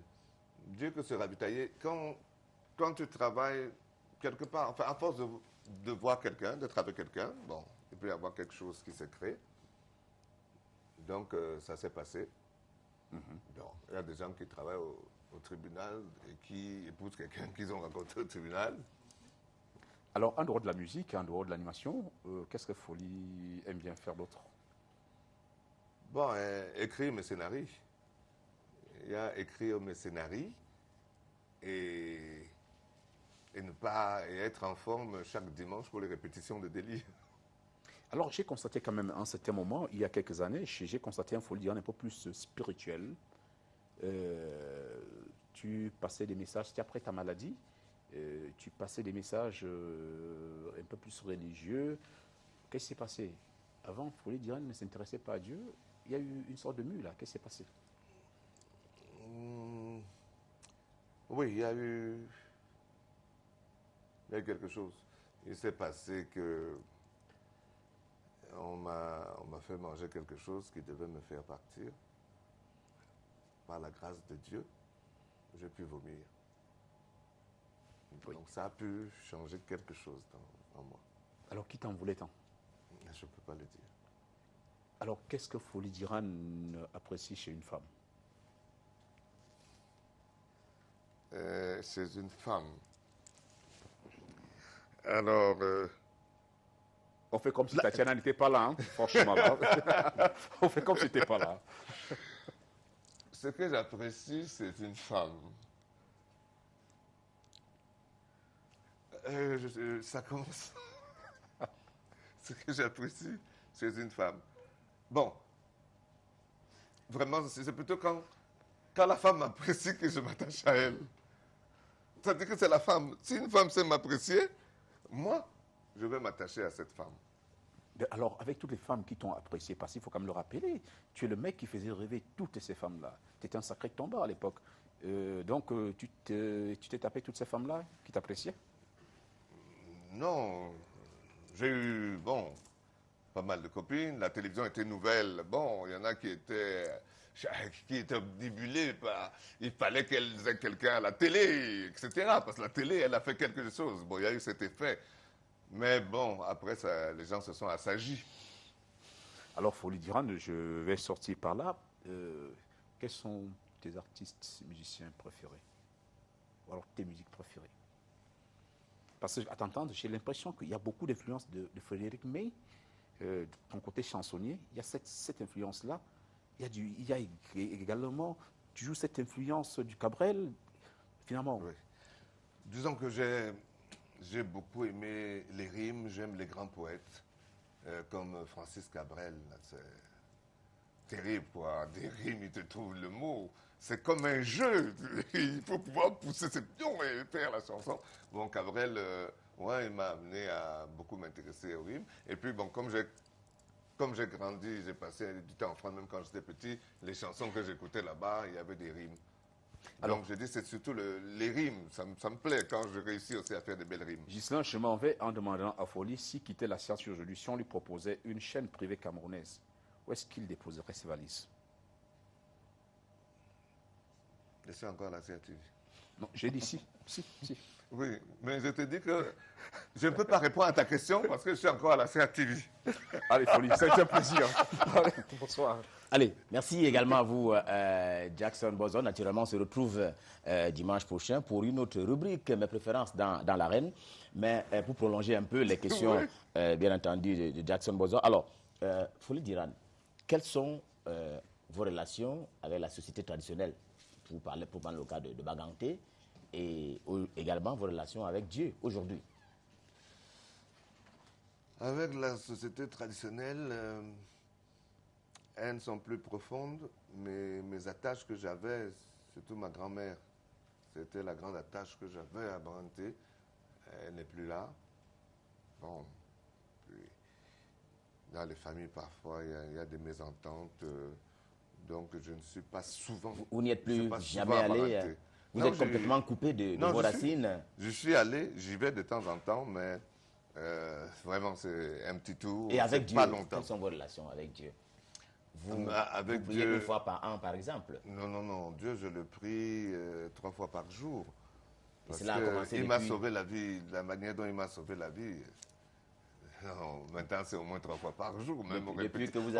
Dieu que se ravitailler, quand tu travailles quelque part, enfin, à force de voir quelqu'un, d'être avec quelqu'un, bon, il peut y avoir quelque chose qui s'est créé. Donc, ça s'est passé. Donc, il y a des gens qui travaillent au tribunal et qui épousent quelqu'un qu'ils ont rencontré au tribunal. Alors, en dehors de la musique, en dehors de l'animation, qu'est-ce que Folie aime bien faire d'autre? Bon, écrire mes scénarios. Il y a écrire mes scénarios et ne pas être en forme chaque dimanche pour les répétitions de délire. Alors, j'ai constaté quand même, à un certain moment, il y a quelques années, j'ai constaté un Folie un peu plus spirituel. Tu passais des messages, c'était après ta maladie, tu passais des messages un peu plus religieux. Qu'est-ce qui s'est passé? Avant, Folie d'Iran ne s'intéressait pas à Dieu. Il y a eu une sorte de mue là. Qu'est-ce qui s'est passé? Oui, il y a eu quelque chose. Il s'est passé que on m'a fait manger quelque chose qui devait me faire partir. Par la grâce de Dieu, j'ai pu vomir. Oui. Donc ça a pu changer quelque chose en moi. Alors, qui t'en voulait tant? Je ne peux pas le dire. Alors, qu'est-ce que Folie d'Iran apprécie chez une femme? Chez une femme. Alors, on fait comme si Tatiana n'était pas là, hein, franchement. Là. On fait comme si tu n'étais pas là. Ce que j'apprécie, c'est une femme. Ça commence. Ce que j'apprécie, c'est une femme. Bon, vraiment, c'est plutôt quand la femme m'apprécie que je m'attache à elle. C'est-à-dire que c'est la femme. Si une femme sait m'apprécier, moi, je vais m'attacher à cette femme. Alors, avec toutes les femmes qui t'ont apprécié, parce qu'il faut quand même le rappeler, tu es le mec qui faisait rêver toutes ces femmes-là. Tu étais un sacré tombeur à l'époque. Donc, tu t'es tapé toutes ces femmes-là qui t'appréciaient? Non, j'ai eu, bon, pas mal de copines. La télévision était nouvelle. Bon, il y en a qui étaient obnubilées par... Il fallait qu'elles aient quelqu'un à la télé, etc. Parce que la télé, elle a fait quelque chose. Bon, il y a eu cet effet. Mais bon, après, les gens se sont assagis. Alors, Folie d'Iran, je vais sortir par là. Quels sont tes artistes musiciens préférés? Ou alors tes musiques préférées? Parce que, à t'entendre, j'ai l'impression qu'il y a beaucoup d'influence de Frédéric May, de ton côté chansonnier. Il y a cette influence-là. Il y a également toujours cette influence du Cabrel, finalement. Oui. Disons que j'ai beaucoup aimé les rimes, j'aime les grands poètes, comme Francis Cabrel. C'est terrible, quoi. Des rimes, il te trouve le mot. C'est comme un jeu. Il faut pouvoir pousser ses pions et faire la chanson. Bon, Cabrel, ouais, il m'a amené à beaucoup m'intéresser aux rimes. Et puis, bon, comme j'ai grandi, j'ai passé du temps en France, même quand j'étais petit, les chansons que j'écoutais là-bas, il y avait des rimes. Alors, donc, je dis, c'est surtout les rimes. Ça me plaît quand je réussis aussi à faire des belles rimes. Ghislain, je m'en vais en demandant à Folie s'il quittait la science aujourd'hui, si on lui proposait une chaîne privée camerounaise, où est-ce qu'il déposerait ses valises? Je suis encore à la CRTV. Non, j'ai dit si. Oui, mais je te dis que je ne peux pas répondre à ta question parce que je suis encore à la CRTV. Allez, Folie, c'est un plaisir. Allez, bonsoir. Allez, merci également à vous, Jackson Bozon. Naturellement, on se retrouve dimanche prochain pour une autre rubrique, mes préférences dans l'arène. Mais pour prolonger un peu les questions, bien entendu, de Jackson Bozon. Alors, Folie d'Iran, quelles sont vos relations avec la société traditionnelle, pour prendre le cas de Baganté, et également vos relations avec Dieu aujourd'hui? Avec la société traditionnelle, elles sont plus profondes, mais mes attaches que j'avais, surtout ma grand-mère, c'était la grande attache que j'avais à Baganté. Elle n'est plus là. Bon, puis, dans les familles, parfois, il y a des mésententes. Donc, je ne suis pas souvent... Vous n'y êtes plus jamais allé? Vous êtes complètement coupé de vos racines? Je suis allé, j'y vais de temps en temps, mais vraiment, c'est un petit tour. Et avec Dieu, pas longtemps. quelles sont vos relations avec Dieu? Vous avec priez Dieu, une fois par an, par exemple? Non. Dieu, je le prie 3 fois par jour. Parce cela a commencé il m'a depuis... sauvé la vie. La manière dont il m'a sauvé la vie... Non, maintenant, c'est au moins 3 fois par jour. Même en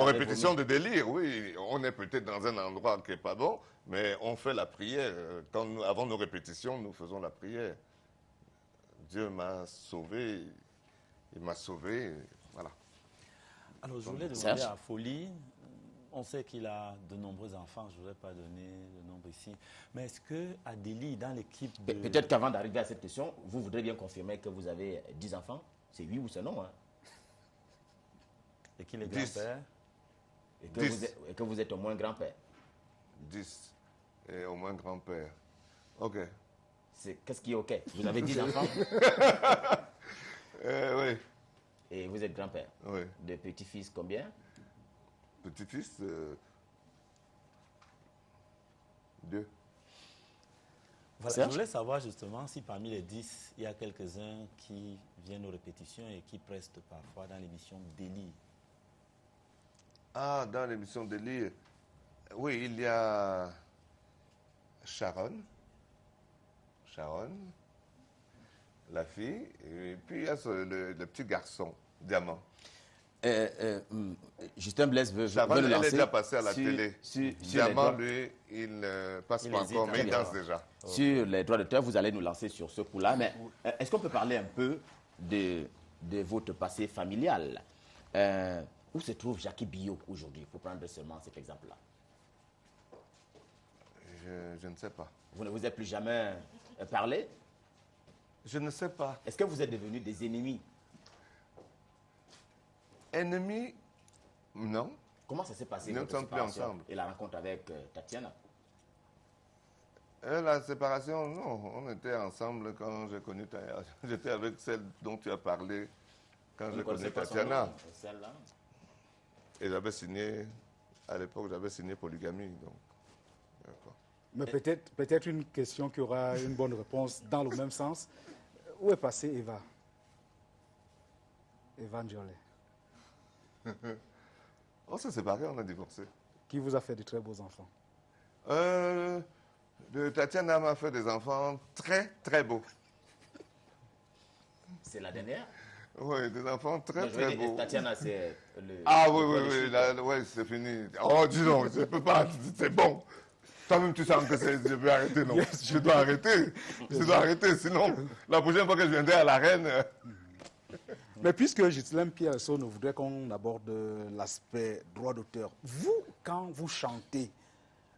répétition de délire, oui. On est peut-être dans un endroit qui n'est pas bon, mais on fait la prière. Avant nos répétitions, nous faisons la prière. Dieu m'a sauvé. Il m'a sauvé. Voilà. Alors, je voulais demander à Folie, on sait qu'il a de nombreux enfants, je ne voudrais pas donner le nombre ici, mais est-ce qu'à Delhi, dans l'équipe de... Peut-être qu'avant d'arriver à cette question, vous voudrez bien confirmer que vous avez 10 enfants? C'est oui ou c'est non, hein? Et qu'il est grand-père? Et que vous êtes au moins grand-père? 10. Et au moins grand-père. OK. Qu'est-ce qui est OK? Vous avez 10 enfants? Oui. Et vous êtes grand-père? Oui. De petits-fils combien? Petit-fils, 2. Voilà, je voulais savoir justement si parmi les 10, il y a quelques-uns qui viennent aux répétitions et qui prestent parfois dans l'émission Delhi. Ah, dans l'émission Delhi, oui, il y a Sharon, la fille, et puis il y a le petit garçon, Diamant. Justin Blaise veut Sharon, le lancer. elle est déjà passée à la télé. Diamant, lui, il ne passe pas encore, mais il danse déjà. Sur les droits d'auteur, vous allez nous lancer sur ce coup-là. Mais est-ce qu'on peut parler un peu de votre passé familial? Où se trouve Jackie Bio aujourd'hui, pour prendre seulement cet exemple-là? Je ne sais pas. Vous ne vous êtes plus jamais parlé? Je ne sais pas. Est-ce que vous êtes devenus des ennemis? Ennemis? Non. Comment ça s'est passé? Nous ne sommes plus ensemble. Et la rencontre avec Tatiana? La séparation, non. On était ensemble quand j'ai connu Tatiana. J'étais avec celle dont tu as parlé quand j'ai connu Tatiana. Celle-là? Et j'avais signé, à l'époque, j'avais signé polygamie. Donc, mais peut-être une question qui aura une bonne réponse dans le même sens. Où est passée Eva? Eva Njolé. On s'est séparés, on a divorcé. Qui vous a fait de très beaux enfants? Tatiana m'a fait des enfants très, très beaux. C'est la dernière? Oui, des enfants très, Non, très beaux. Tatiana, c'est le... Ah oui, c'est fini. Oh, dis donc, je ne peux pas, c'est bon. Toi-même, tu sens que je vais arrêter, non? Je dois arrêter. Je dois arrêter, sinon, la prochaine fois que je viendrai à l'arène... Mais puisque Ghislain Pierre Sonne voudrait qu'on aborde l'aspect droit d'auteur, vous, quand vous chantez,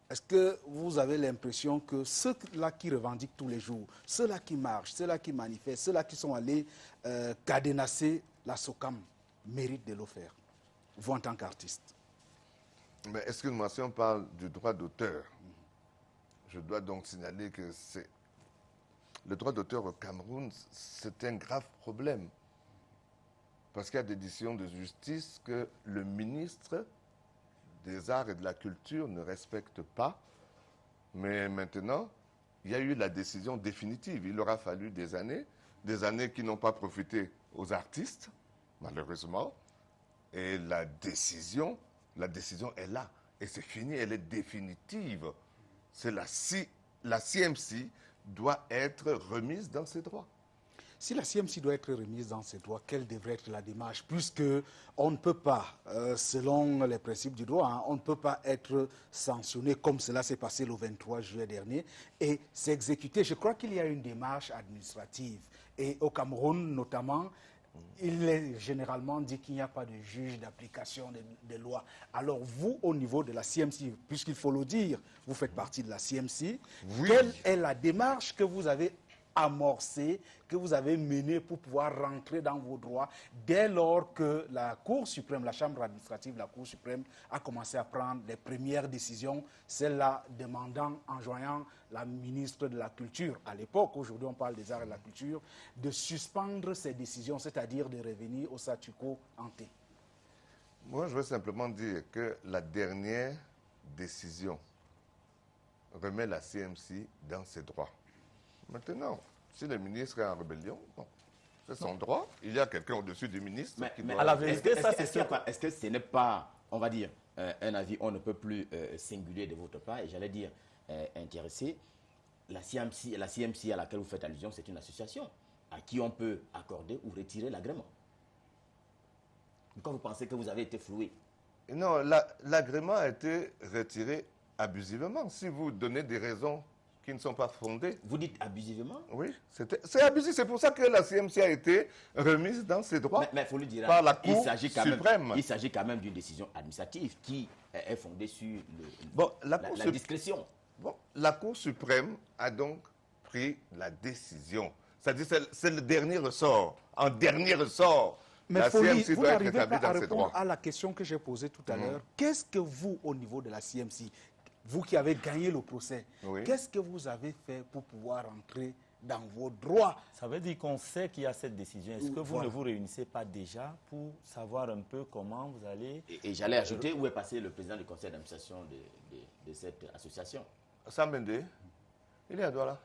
est-ce que vous avez l'impression que ceux-là qui revendiquent tous les jours, ceux-là qui marchent, ceux-là qui manifestent, ceux-là qui sont allés cadenasser la SOCAM méritent de le faire, vous en tant qu'artiste? Mais excuse-moi, si on parle du droit d'auteur, je dois donc signaler que le droit d'auteur au Cameroun, c'est un grave problème. Parce qu'il y a des décisions de justice que le ministre des Arts et de la Culture ne respecte pas. Mais maintenant, il y a eu la décision définitive. Il aura fallu des années qui n'ont pas profité aux artistes, malheureusement. Et la décision est là. Et c'est fini, elle est définitive. C'est la CMC doit être remise dans ses droits. Si la CMC doit être remise dans ses droits, quelle devrait être la démarche? Puisque on ne peut pas, selon les principes du droit, hein, on ne peut pas être sanctionné comme cela s'est passé le 23 juillet dernier et s'exécuter. Je crois qu'il y a une démarche administrative. Et au Cameroun, notamment, il est généralement dit qu'il n'y a pas de juge d'application des lois. Alors vous, au niveau de la CMC, puisqu'il faut le dire, vous faites partie de la CMC, oui. Quelle est la démarche que vous avez amorcée, que vous avez menée pour pouvoir rentrer dans vos droits dès lors que la Cour suprême, la Chambre administrative de la Cour suprême a commencé à prendre les premières décisions, celle-là demandant, enjoignant la ministre de la Culture, à l'époque, aujourd'hui on parle des arts et de la culture, de suspendre ces décisions, c'est-à-dire de revenir au statu quo ante. Moi, je veux simplement dire que la dernière décision remet la CMC dans ses droits. Maintenant, si le ministre est en rébellion, bon, c'est son droit. Il y a quelqu'un au-dessus du ministre qui doit... à la vérité, Est-ce que ce n'est pas, on va dire, un avis on ne peut plus singulier de votre part, et j'allais dire intéressé, la CMC à laquelle vous faites allusion, c'est une association à qui on peut accorder ou retirer l'agrément. Quand vous pensez que vous avez été floué? Non, l'agrément a été retiré abusivement. Si vous donnez des raisons qui ne sont pas fondées. Vous dites abusivement? Oui, c'est abusif. C'est pour ça que la CMC a été remise dans ses droits mais il faut le dire, par la Cour suprême. Il s'agit quand même d'une décision administrative qui est fondée sur la discrétion. Bon, la Cour suprême a donc pris la décision. C'est-à-dire c'est le dernier ressort. En dernier ressort, mais la CMC vous doit être n'arrivez rétablie pas à dans ses droits. répondre à la question que j'ai posée tout à l'heure. Qu'est-ce que vous, au niveau de la CMC, vous qui avez gagné le procès, qu'est-ce que vous avez fait pour pouvoir entrer dans vos droits? Ça veut dire qu'on sait qu'il y a cette décision. Est-ce que vous ne vous réunissez pas déjà pour savoir un peu comment vous allez... Et j'allais ajouter, où est passé le président du conseil d'administration de cette association? Sam Bende, il est à Douala.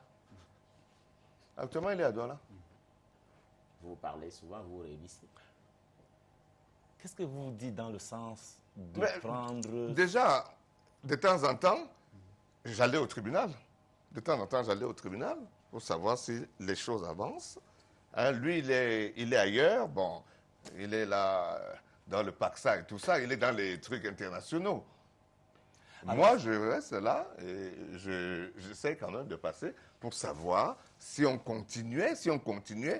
Actuellement, il est à Douala. Vous parlez souvent, vous vous réunissez. Qu'est-ce que vous dites dans le sens de prendre... Déjà, de temps en temps, j'allais au tribunal. De temps en temps, j'allais au tribunal pour savoir si les choses avancent. Hein, lui, il est ailleurs. Bon, il est là dans le Paxa et tout ça. Il est dans les trucs internationaux. Moi, je reste là et j'essaie quand même de passer pour savoir si on continuait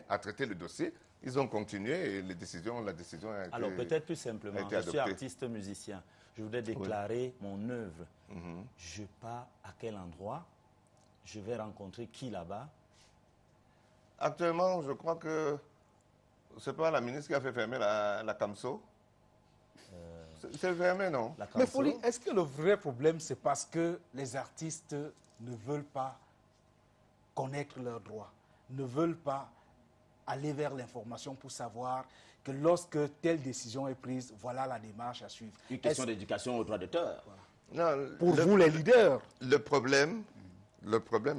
à traiter le dossier. Ils ont continué et la décision a été... Alors, peut-être plus simplement, je suis artiste musicien. Je voudrais déclarer mon œuvre. Je pars à quel endroit? Je vais rencontrer qui là-bas? Actuellement, je crois que c'est pas la ministre qui a fait fermer la CAMSO. C'est fermé, non? Mais Folie, est-ce que le vrai problème, c'est parce que les artistes ne veulent pas connaître leurs droits, ne veulent pas aller vers l'information pour savoir que lorsque telle décision est prise, voilà la démarche à suivre? Une question d'éducation aux droits d'auteur. Non, pour vous, les leaders. Le problème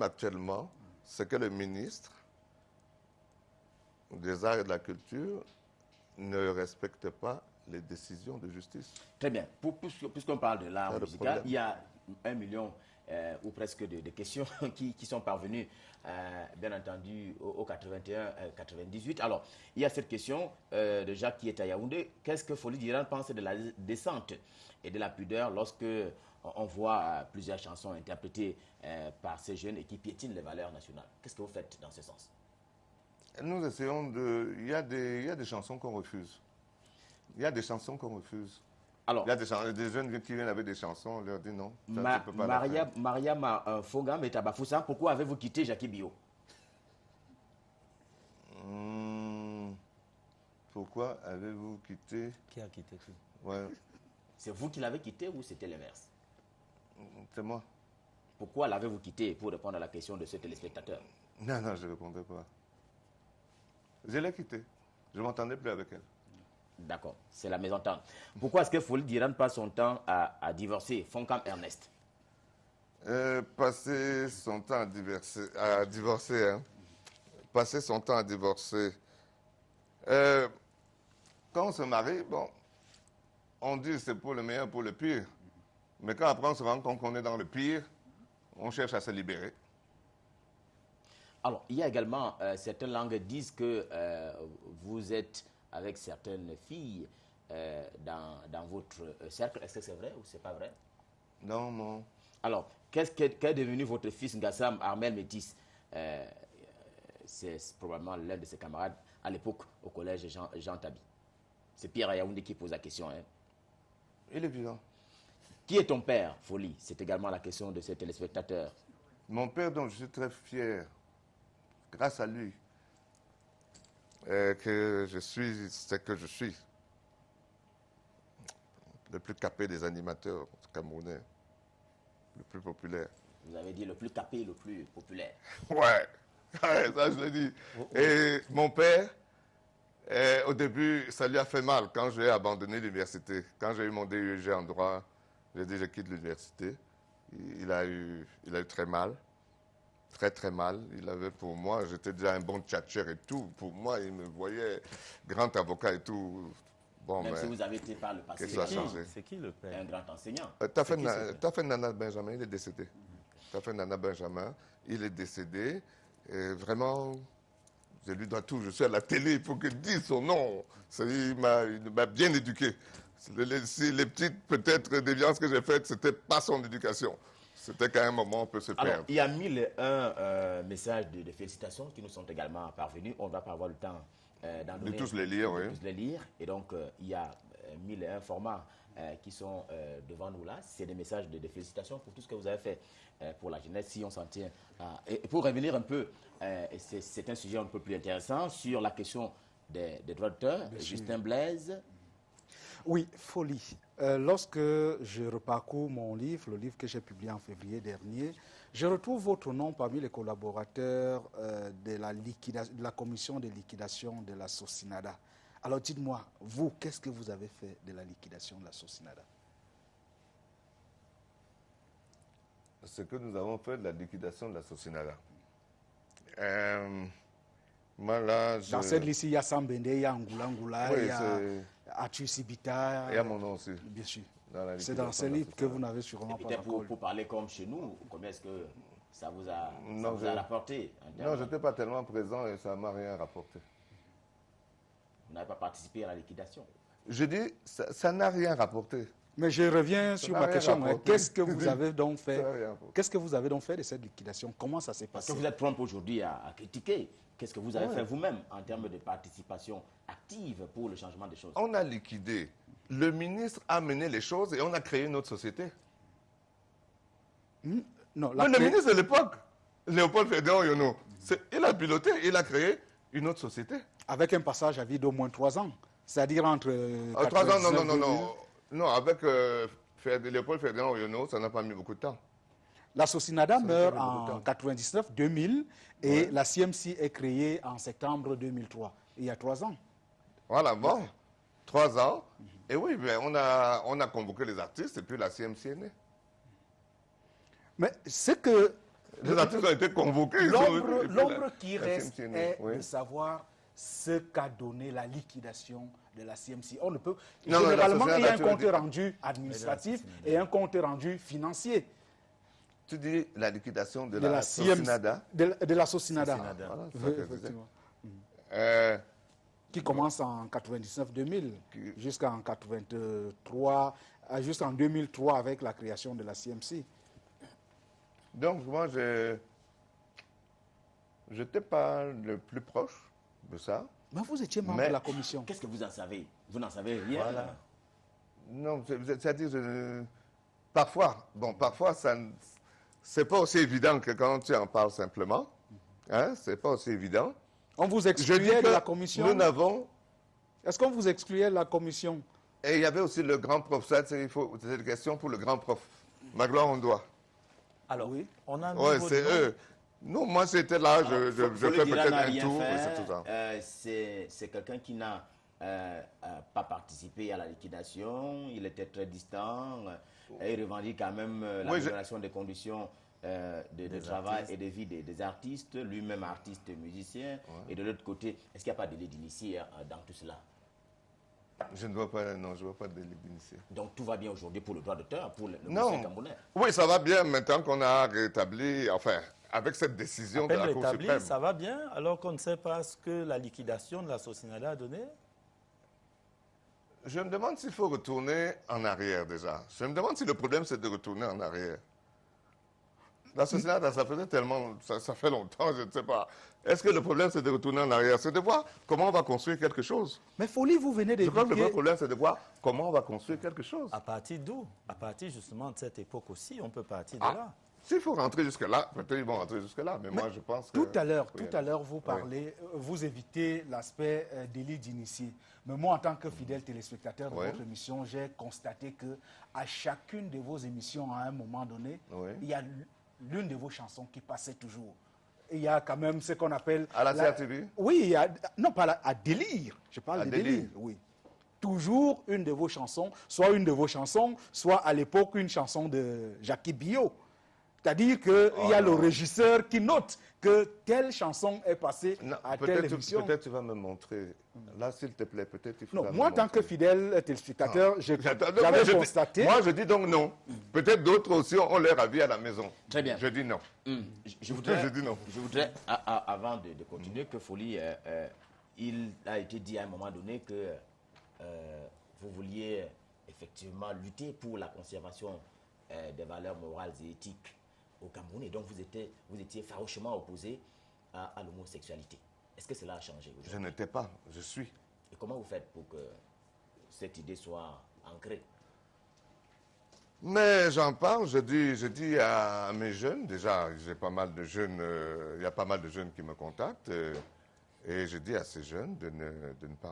actuellement, c'est que le ministre des Arts et de la Culture ne respecte pas les décisions de justice. Très bien. Puisqu'on parle de l'art musical, il y a 1 million ou presque de questions qui sont parvenues, bien entendu, au 81-98. Alors, il y a cette question de Jacques qui est à Yaoundé. Qu'est-ce que Folie d'Iran pense de la descente et de la pudeur lorsque on voit plusieurs chansons interprétées par ces jeunes et qui piétinent les valeurs nationales? Qu'est-ce que vous faites dans ce sens? Nous essayons de... Il y a des chansons qu'on refuse. Il y a des chansons qu'on refuse. Alors, il y a des jeunes qui viennent avec des chansons, on leur dit non. Tu peux pas la faire. Maria Fogam et Tabafoussa, pourquoi avez-vous quitté Jackie Bio? Pourquoi avez-vous quitté? Qui a quitté qui? Ouais. C'est vous qui l'avez quitté ou c'était l'inverse? C'est moi. Pourquoi l'avez-vous quitté, pour répondre à la question de ce téléspectateur? Non, je ne répondais pas. Je l'ai quitté. Je ne m'entendais plus avec elle. D'accord, c'est la mésentente. Pourquoi est-ce que Folie d'Iran passe son temps à divorcer, Foncam Ernest? Passer son temps à divorcer, hein. Passer son temps à divorcer. Quand on se marie, bon, on dit c'est pour le meilleur, pour le pire. Mais quand après on se rend compte qu'on est dans le pire, on cherche à se libérer. Alors, il y a également, certaines langues disent que vous êtes avec certaines filles dans votre cercle. Est-ce que c'est vrai ou c'est pas vrai? Non, non. Alors, qu'est devenu votre fils Ngassam Armel Métis? C'est probablement l'un de ses camarades à l'époque au collège Jean Tabi. C'est Pierre Ayaoundé qui pose la question. Hein. Il est vivant. Qui est ton père, Folie? C'est également la question de ces téléspectateurs. Mon père, dont je suis très fier, grâce à lui, que je suis ce que je suis. Le plus capé des animateurs camerounais, le plus populaire. Vous avez dit le plus capé, le plus populaire. Ouais, ça je l'ai dit. Et mon père, au début, ça lui a fait mal quand j'ai abandonné l'université. Quand j'ai eu mon DUG en droit, j'ai dit je quitte l'université. Il a eu très mal. Très, très mal. Il avait pour moi, j'étais déjà un bon tchatcher et tout. Pour moi, il me voyait grand avocat et tout. Bon, même si vous avez été par le passé. C'est qui le père? Un grand enseignant. Tafen Nana Benjamin, il est décédé. Tafen Nana Benjamin, il est décédé. Et vraiment, je lui dois tout. Je suis à la télé, il faut que je dise son nom. Il m'a bien éduqué. Les petites, peut-être, déviances que j'ai faites, ce n'était pas son éducation. C'était qu'à un moment, on peut se perdre. Alors, il y a 1001 messages de félicitations qui nous sont également parvenus. On ne va pas avoir le temps d'en donner. De tous les lire, oui. De tous les lire. Et donc, il y a 1001 formats qui sont devant nous là. C'est des messages de félicitations pour tout ce que vous avez fait pour la jeunesse, si on s'en tient. Et pour revenir un peu, c'est un sujet un peu plus intéressant, sur la question des droits d'auteur. Justin Blaise. Oui, Folie. Lorsque je reparcours mon livre, le livre que j'ai publié en février dernier, je retrouve votre nom parmi les collaborateurs de la commission de liquidation de la Socinada. Alors dites-moi, vous, qu'est-ce que vous avez fait de la liquidation de la Socinada? Ce que nous avons fait de la liquidation de la Socinada. Dans cette liste, il y a Sambende, il y a Angoula, oui, il y a Atu Sibita. Il y a mon nom aussi. Bien sûr. C'est dans ces livres que vous n'avez sûrement pas. Peut-être pour parler comme chez nous, combien est-ce que ça vous a rapporté? Non, je n'étais pas tellement présent et ça ne m'a rien rapporté. Vous n'avez pas participé à la liquidation. Je dis, ça n'a rien rapporté. Mais je reviens sur ma question. Qu'est-ce que vous avez donc fait? Qu'est-ce que vous avez donc fait de cette liquidation? Comment ça s'est passé? Parce que vous êtes prompt aujourd'hui à critiquer. Qu'est-ce que vous avez fait vous-même en termes de participation active pour le changement des choses? On a liquidé. Le ministre a mené les choses et on a créé une autre société. Non, le ministre de l'époque, Léopold Fédéon Yono, il a piloté, il a créé une autre société. Avec un passage à vie d'au moins 3 ans. C'est-à-dire entre... 3 ans, non, avec Léopold Fédéon Yono, ça n'a pas mis beaucoup de temps. La Socinada meurt en 99-2000 et la CMC est créée en septembre 2003. Il y a 3 ans. Voilà, bon, 3 ans. Et oui, mais on a convoqué les artistes et puis la CMC est née. Mais c'est que... Les artistes ont été convoqués. L'ombre qui reste est de savoir ce qu'a donné la liquidation de la CMC. On ne peut... Généralement, il y a un compte rendu administratif et un compte rendu financier. Tu dis la liquidation de de la Socinada. de la Socinada. Socinada. Voilà, c'est Oui, ça que je disais. effectivement. Euh, Qui commence en 99-2000 jusqu'en 83, jusqu'en 2003 avec la création de la CMC. donc, moi, je n'étais pas le plus proche de ça. Mais vous étiez membre Mais- de la commission. Qu'est-ce que vous en savez? Vous n'en savez rien. Voilà. Non, c'est-à-dire, parfois, c'est pas aussi évident que quand tu en parles simplement. Hein, c'est pas aussi évident. On vous Je dis excluait de la que commission. nous n'avons... Est-ce qu'on vous excluait de la commission? Et il y avait aussi le grand prof. Ça, c'est une question pour le grand prof. Magloire Ondoa. Alors, Oui. on a un Ouais, nouveau c'est nom. eux. Non, moi, j'étais là, je Folie fais Diran peut-être n'a un rien tour, et fait. c'est tout ça. C'est quelqu'un qui n'a pas participé à la liquidation. Il était très distant. Et il revendique quand même l'amélioration des conditions de travail artistes. et de vie des artistes. Lui-même artiste musicien. Et de l'autre côté, est-ce qu'il n'y a pas de délit d'initié dans tout cela? Je ne vois pas, non, je vois pas de délit d'initié. Donc tout va bien aujourd'hui pour le droit d'auteur, pour le Non. monsieur Camerounais. Oui, ça va bien maintenant qu'on a rétabli, enfin, avec cette décision À de peine la Cour rétabli, suprême. ça va bien, alors qu'on ne sait pas ce que la liquidation de la Socinada a donné. Je me demande s'il faut retourner en arrière déjà. Je me demande si le problème c'est de retourner en arrière. La société, ça faisait tellement, ça fait longtemps, je ne sais pas. Est-ce que le problème c'est de retourner en arrière? C'est de voir comment on va construire quelque chose. Mais Folie, vous venez Je crois que le vrai d'évoquer... problème c'est de voir comment on va construire quelque chose. À partir d'où? À partir justement de cette époque aussi, on peut partir de Ah. là. S'il faut rentrer jusque-là, peut-être ils vont rentrer jusque-là, mais moi je pense que... Tout à l'heure, Oui. vous parlez, vous évitez l'aspect délit d'initié. Mais moi, en tant que fidèle téléspectateur de Oui. votre émission, j'ai constaté que à chacune de vos émissions, à un moment donné, Oui. il y a l'une de vos chansons qui passait toujours. Et il y a quand même ce qu'on appelle... À la CRTV? Oui, il y a, non, pas à délire. Je parle À de délire. délire, oui. Toujours une de vos chansons, soit une de vos chansons, soit à l'époque une chanson de Jackie Bio. C'est-à-dire qu'il y a le régisseur qui note que telle chanson est passée Non, à telle émission. peut-être tu vas me montrer. Là, s'il te plaît, peut-être il faut. Non, moi, en tant que fidèle téléspectateur, J'attends. j'avais Moi, constaté... Moi, je dis donc non. Peut-être d'autres aussi ont leur avis à la maison. Très bien. Je dis non. Je voudrais, Je dis non. je voudrais, avant de continuer, que Folie, il a été dit à un moment donné que vous vouliez effectivement lutter pour la conservation des valeurs morales et éthiques au Cameroun. Et donc, vous étiez farouchement opposé à l'homosexualité. Est-ce que cela a changé Je aujourd'hui? n'étais pas, je suis. Et comment vous faites pour que cette idée soit ancrée? Mais j'en parle, je dis à mes jeunes, déjà, j'ai pas mal de jeunes, il y a pas mal de jeunes qui me contactent, et je dis à ces jeunes de ne pas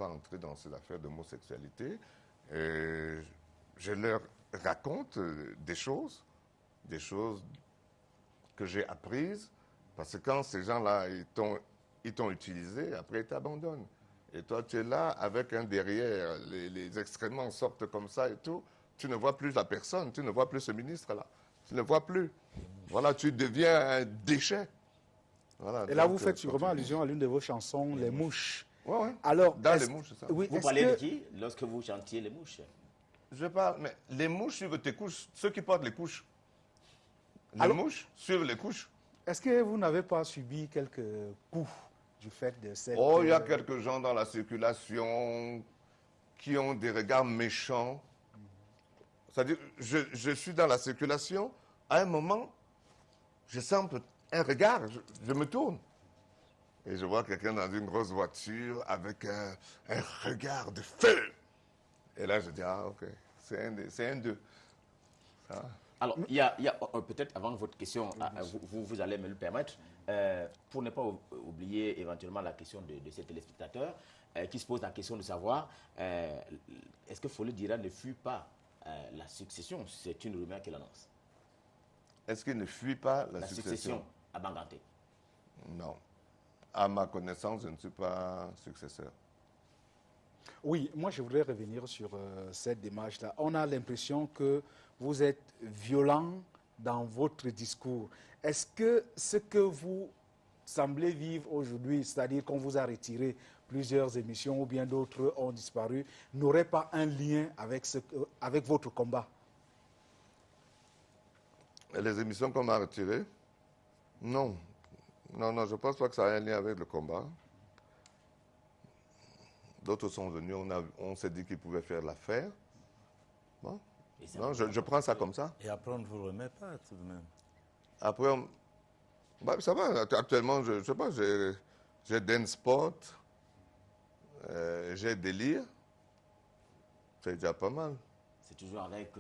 entrer dans ces affaires d'homosexualité. Et je leur raconte des choses que j'ai apprises, parce que quand ces gens-là, ils t'ont utilisé, après ils t'abandonnent. Et toi, tu es là avec un derrière, les excréments sortent comme ça et tout. Tu ne vois plus la personne, tu ne vois plus ce ministre-là. Tu ne le vois plus. Voilà, tu deviens un déchet. Voilà, Et là, donc, vous faites sûrement allusion à l'une de vos chansons, Les Mouches. Ouais, ouais. Alors, Dans est-ce- les mouches, c'est ça. Oui, Vous est-ce parlez de que- qui lorsque vous chantiez les mouches? Je parle, mais les mouches suivent tes couches, ceux qui portent les couches. Les Alors- mouches suivent les couches. Est-ce que vous n'avez pas subi quelques coups du fait de cette... Oh, il y a quelques gens dans la circulation qui ont des regards méchants. C'est-à-dire, je suis dans la circulation, à un moment, je sens un regard, je me tourne. Et je vois quelqu'un dans une grosse voiture avec un regard de feu. Et là, je dis, ah, ok, c'est un d'eux. Ça. Alors, il y a peut-être avant votre question, vous allez me le permettre, pour ne pas oublier éventuellement la question de ces téléspectateurs qui se posent la question de savoir est-ce que Folie Diran ne fuit pas la succession? C'est une rumeur qu'il annonce. Est-ce qu'il ne fuit pas la La succession? succession à Banganté. Non. À ma connaissance, je ne suis pas successeur. Oui, moi je voudrais revenir sur cette démarche-là. On a l'impression que vous êtes violent dans votre discours. Est-ce que ce que vous semblez vivre aujourd'hui, c'est-à-dire qu'on vous a retiré plusieurs émissions ou bien d'autres ont disparu, n'aurait pas un lien avec votre combat? Et les émissions qu'on m'a retirées? Non. Non, non, je ne pense pas que ça ait un lien avec le combat. D'autres sont venus, on s'est dit qu'ils pouvaient faire l'affaire. Bon. Non, je prends ça comme ça. Et après, on ne vous remet pas tout de même. Après, bah, ça va. Actuellement, je ne sais pas, j'ai Dance Sport, j'ai Délire. C'est déjà pas mal. C'est toujours avec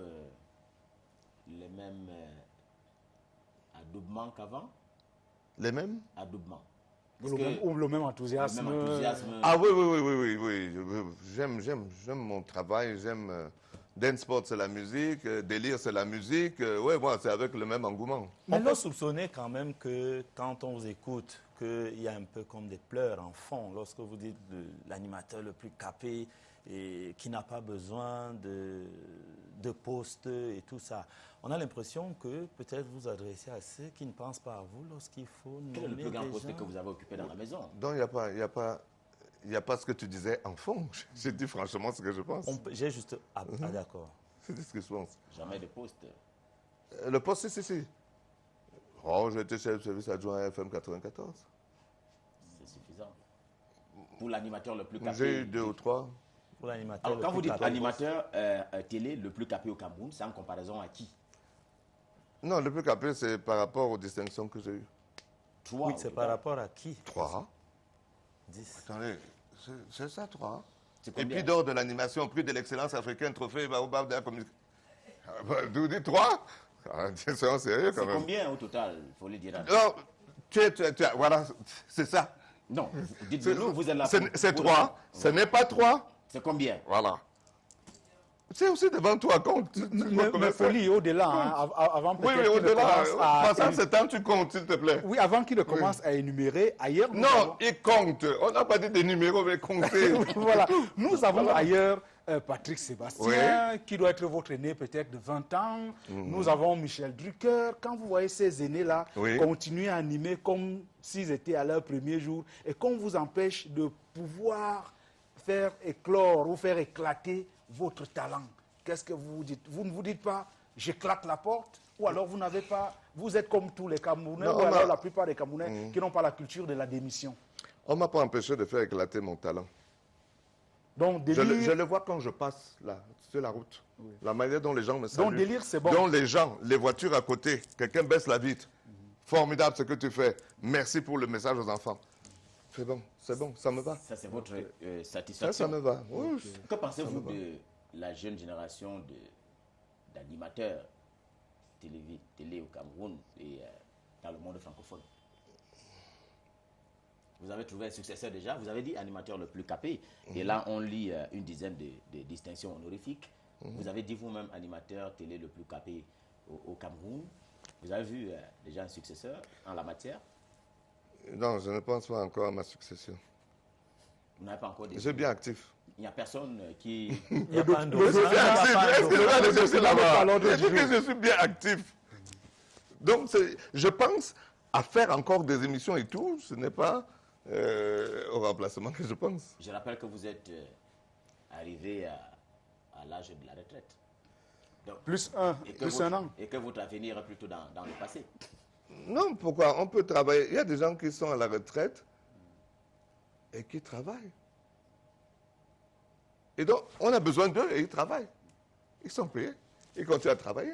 les mêmes adoubements qu'avant? Les mêmes? Adoubements. Ou le même enthousiasme. Le même enthousiasme. Ah oui, oui, oui, oui, oui, oui. J'aime mon travail, j'aime... Dance Sport, c'est la musique, Délire, c'est la musique. Oui, moi, c'est avec le même engouement. On peut soupçonner quand même que quand on vous écoute, qu'il y a un peu comme des pleurs en fond lorsque vous dites l'animateur le plus capé et qui n'a pas besoin de postes et tout ça. On a l'impression que peut-être vous adressez à ceux qui ne pensent pas à vous lorsqu'il faut nommer Quel est le plus grand des poste gens? que vous avez occupé dans la maison? Donc, il n'y a pas ce que tu disais en fond. J'ai dit franchement ce que je pense. J'ai juste... Ah, d'accord. C'est ce que je pense. Jamais de poste. Le poste, si. Oh, j'étais chef de service adjoint à FM 94. C'est suffisant. Pour l'animateur le plus capé. J'ai eu 2 ou 3. Pour l'animateur. Alors, le quand plus vous dites capé, animateur télé le plus capé au Cameroun, c'est en comparaison à qui? Non, le plus capé, c'est par rapport aux distinctions que j'ai eues. 3. oui, c'est par rapport à qui? 3. 10. Attendez, c'est ça, 3. C'est Et combien? puis d'or de l'animation, prix de l'excellence africaine, trophée Baobab de la communication. Vous dites 3? C'est sérieux quand C'est même. combien au total? Il faut le dire. Non, voilà, c'est ça. Non, dites-nous, vous êtes là. C'est 3. Ce n'est pas 3. C'est combien? Voilà. C'est aussi devant toi, compte. Mais Folie, au-delà, hein, avant Oui, peut-être qu'il ne au-delà. commence à... Passant ce temps, tu comptes, s'il te plaît. Oui, avant qu'il ne commence à énumérer, ailleurs... nous avons- Non, il compte. On n'a pas dit des numéros, mais compter. Voilà. Nous avons ailleurs Patrick Sébastien, qui doit être votre aîné peut-être de 20 ans. Nous avons Michel Drucker. Quand vous voyez ces aînés-là Oui. continuer à animer comme s'ils étaient à leur premier jour et qu'on vous empêche de pouvoir faire éclore ou faire éclater votre talent, qu'est-ce que vous vous dites? Vous ne vous dites pas, j'éclate la porte? Ou alors vous n'avez pas, vous êtes comme tous les Camerounais, Non, ou alors la plupart des Camerounais qui n'ont pas la culture de la démission. On ne m'a pas empêché de faire éclater mon talent. Donc, Je délire, le vois quand je passe là, sur la route. La manière dont les gens me saluent. donc délire, c'est bon. Dont les gens, les voitures à côté, quelqu'un baisse la vitre. Formidable ce que tu fais. Merci pour le message aux enfants. C'est bon, ça me va. Ça, c'est votre Ça satisfaction. me va. Oui. Que pensez-vous de la jeune génération d'animateurs télé au Cameroun et dans le monde francophone? Vous avez trouvé un successeur déjà. Vous avez dit animateur le plus capé. Et là, on lit une dizaine de distinctions honorifiques. Vous avez dit vous-même animateur télé le plus capé au Cameroun. Vous avez vu déjà un successeur en la matière? Non, je ne pense pas encore à ma succession. Vous n'avez pas encore Je suis bien actif. Il n'y a personne qui... Il n'y a pas un Je suis bien actif. Est-ce que je vais là-bas? Je dis que je suis bien actif. Donc, je pense à faire encore des émissions et tout. Ce n'est pas au remplacement que je pense. Je rappelle que vous êtes arrivé à l'âge de la retraite. Donc, Plus un an. Et que votre avenir est plutôt dans le passé. Non, pourquoi? On peut travailler. Il y a des gens qui sont à la retraite et qui travaillent. Et donc, on a besoin d'eux et ils travaillent. Ils sont payés. Ils continuent à travailler.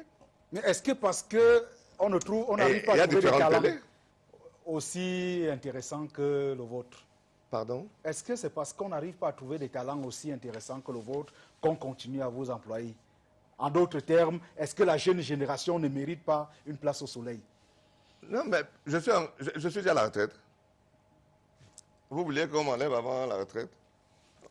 Mais est-ce que parce qu'on n'arrive pas Il y à a trouver des différentes talents télés. aussi intéressants que le vôtre? Pardon? Est-ce que c'est parce qu'on n'arrive pas à trouver des talents aussi intéressants que le vôtre qu'on continue à vous employer? En d'autres termes, est-ce que la jeune génération ne mérite pas une place au soleil? Non, mais je suis déjà à la retraite. Vous voulez qu'on m'enlève avant la retraite?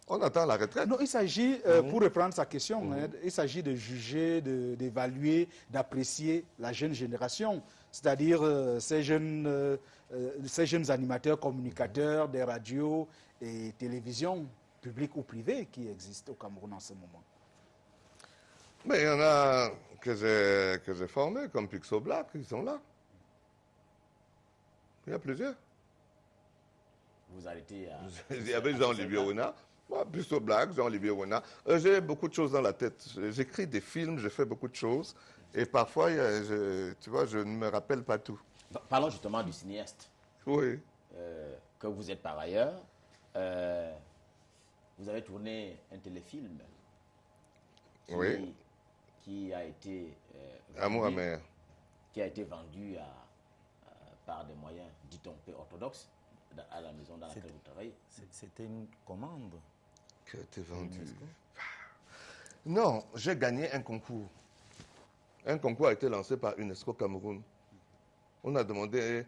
On attend la retraite. Non, il s'agit, pour reprendre sa question, hein, il s'agit de juger, d'évaluer, d'apprécier la jeune génération, c'est-à-dire ces jeunes animateurs, communicateurs des radios et télévisions, publiques ou privées, qui existent au Cameroun en ce moment. Mais il y en a que j'ai formés, comme Pixo Black, ils sont là. Il y a plusieurs. Vous arrêtez à... Il y avait Jean-Olivier Wona, Pixo Black, Jean-Olivier Wona. J'ai beaucoup de choses dans la tête. J'écris des films, je fais beaucoup de choses. Et parfois, tu vois, je ne me rappelle pas tout. Parlons justement du cinéaste. Oui. Que vous êtes par ailleurs. Vous avez tourné un téléfilm qui a été Amour amer. Qui a été vendu par des moyens, dit-on, peu orthodoxes, à la maison dans laquelle vous travaillez. C'était une commande qui a été vendue. Non, j'ai gagné un concours. Un concours a été lancé par UNESCO Cameroun. On a demandé,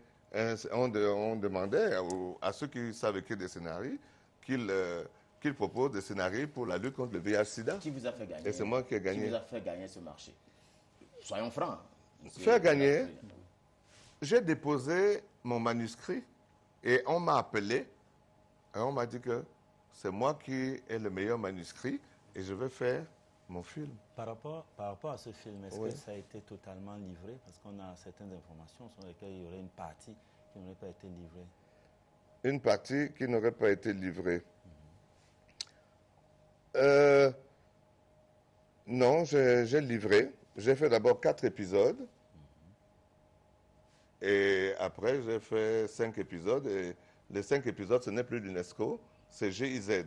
on demandait à ceux qui savent écrire des scénarios qu'ils proposent des scénarios pour la lutte contre le VIH-Sida. Qui vous a fait gagner? Et c'est moi qui ai gagné. Qui vous a fait gagner ce marché? Soyons francs. Faire gagner, j'ai déposé mon manuscrit et on m'a appelé et on m'a dit que c'est moi qui ai le meilleur manuscrit et je vais faire mon film. Par rapport à ce film, est-ce que ça a été totalement livré? Parce qu'on a certaines informations sur lesquelles il y aurait une partie qui n'aurait pas été livrée. Une partie qui n'aurait pas été livrée. Non, j'ai livré. J'ai fait d'abord 4 épisodes. Et après, j'ai fait 5 épisodes. Et les 5 épisodes, ce n'est plus l'UNESCO, c'est GIZ.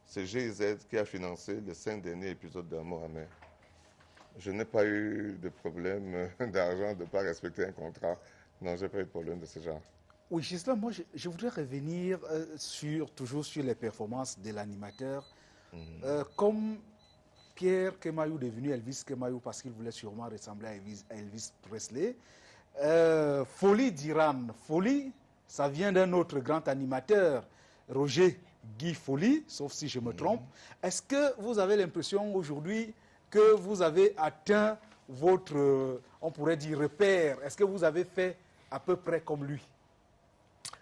C'est GIZ qui a financé les 5 derniers épisodes d'Amour amer. Je n'ai pas eu de problème d'argent, de ne pas respecter un contrat. Non, je n'ai pas eu de problème de ce genre. Oui, Gislain, moi, je voudrais revenir toujours sur les performances de l'animateur. Comme Pierre Kemayou est devenu Elvis Kemayou parce qu'il voulait sûrement ressembler à Elvis Presley. Folie d'Iran. Folie, ça vient d'un autre grand animateur, Roger Guy Folie, sauf si je me trompe. Est-ce que vous avez l'impression aujourd'hui que vous avez atteint votre, on pourrait dire, repère? Est-ce que vous avez fait à peu près comme lui?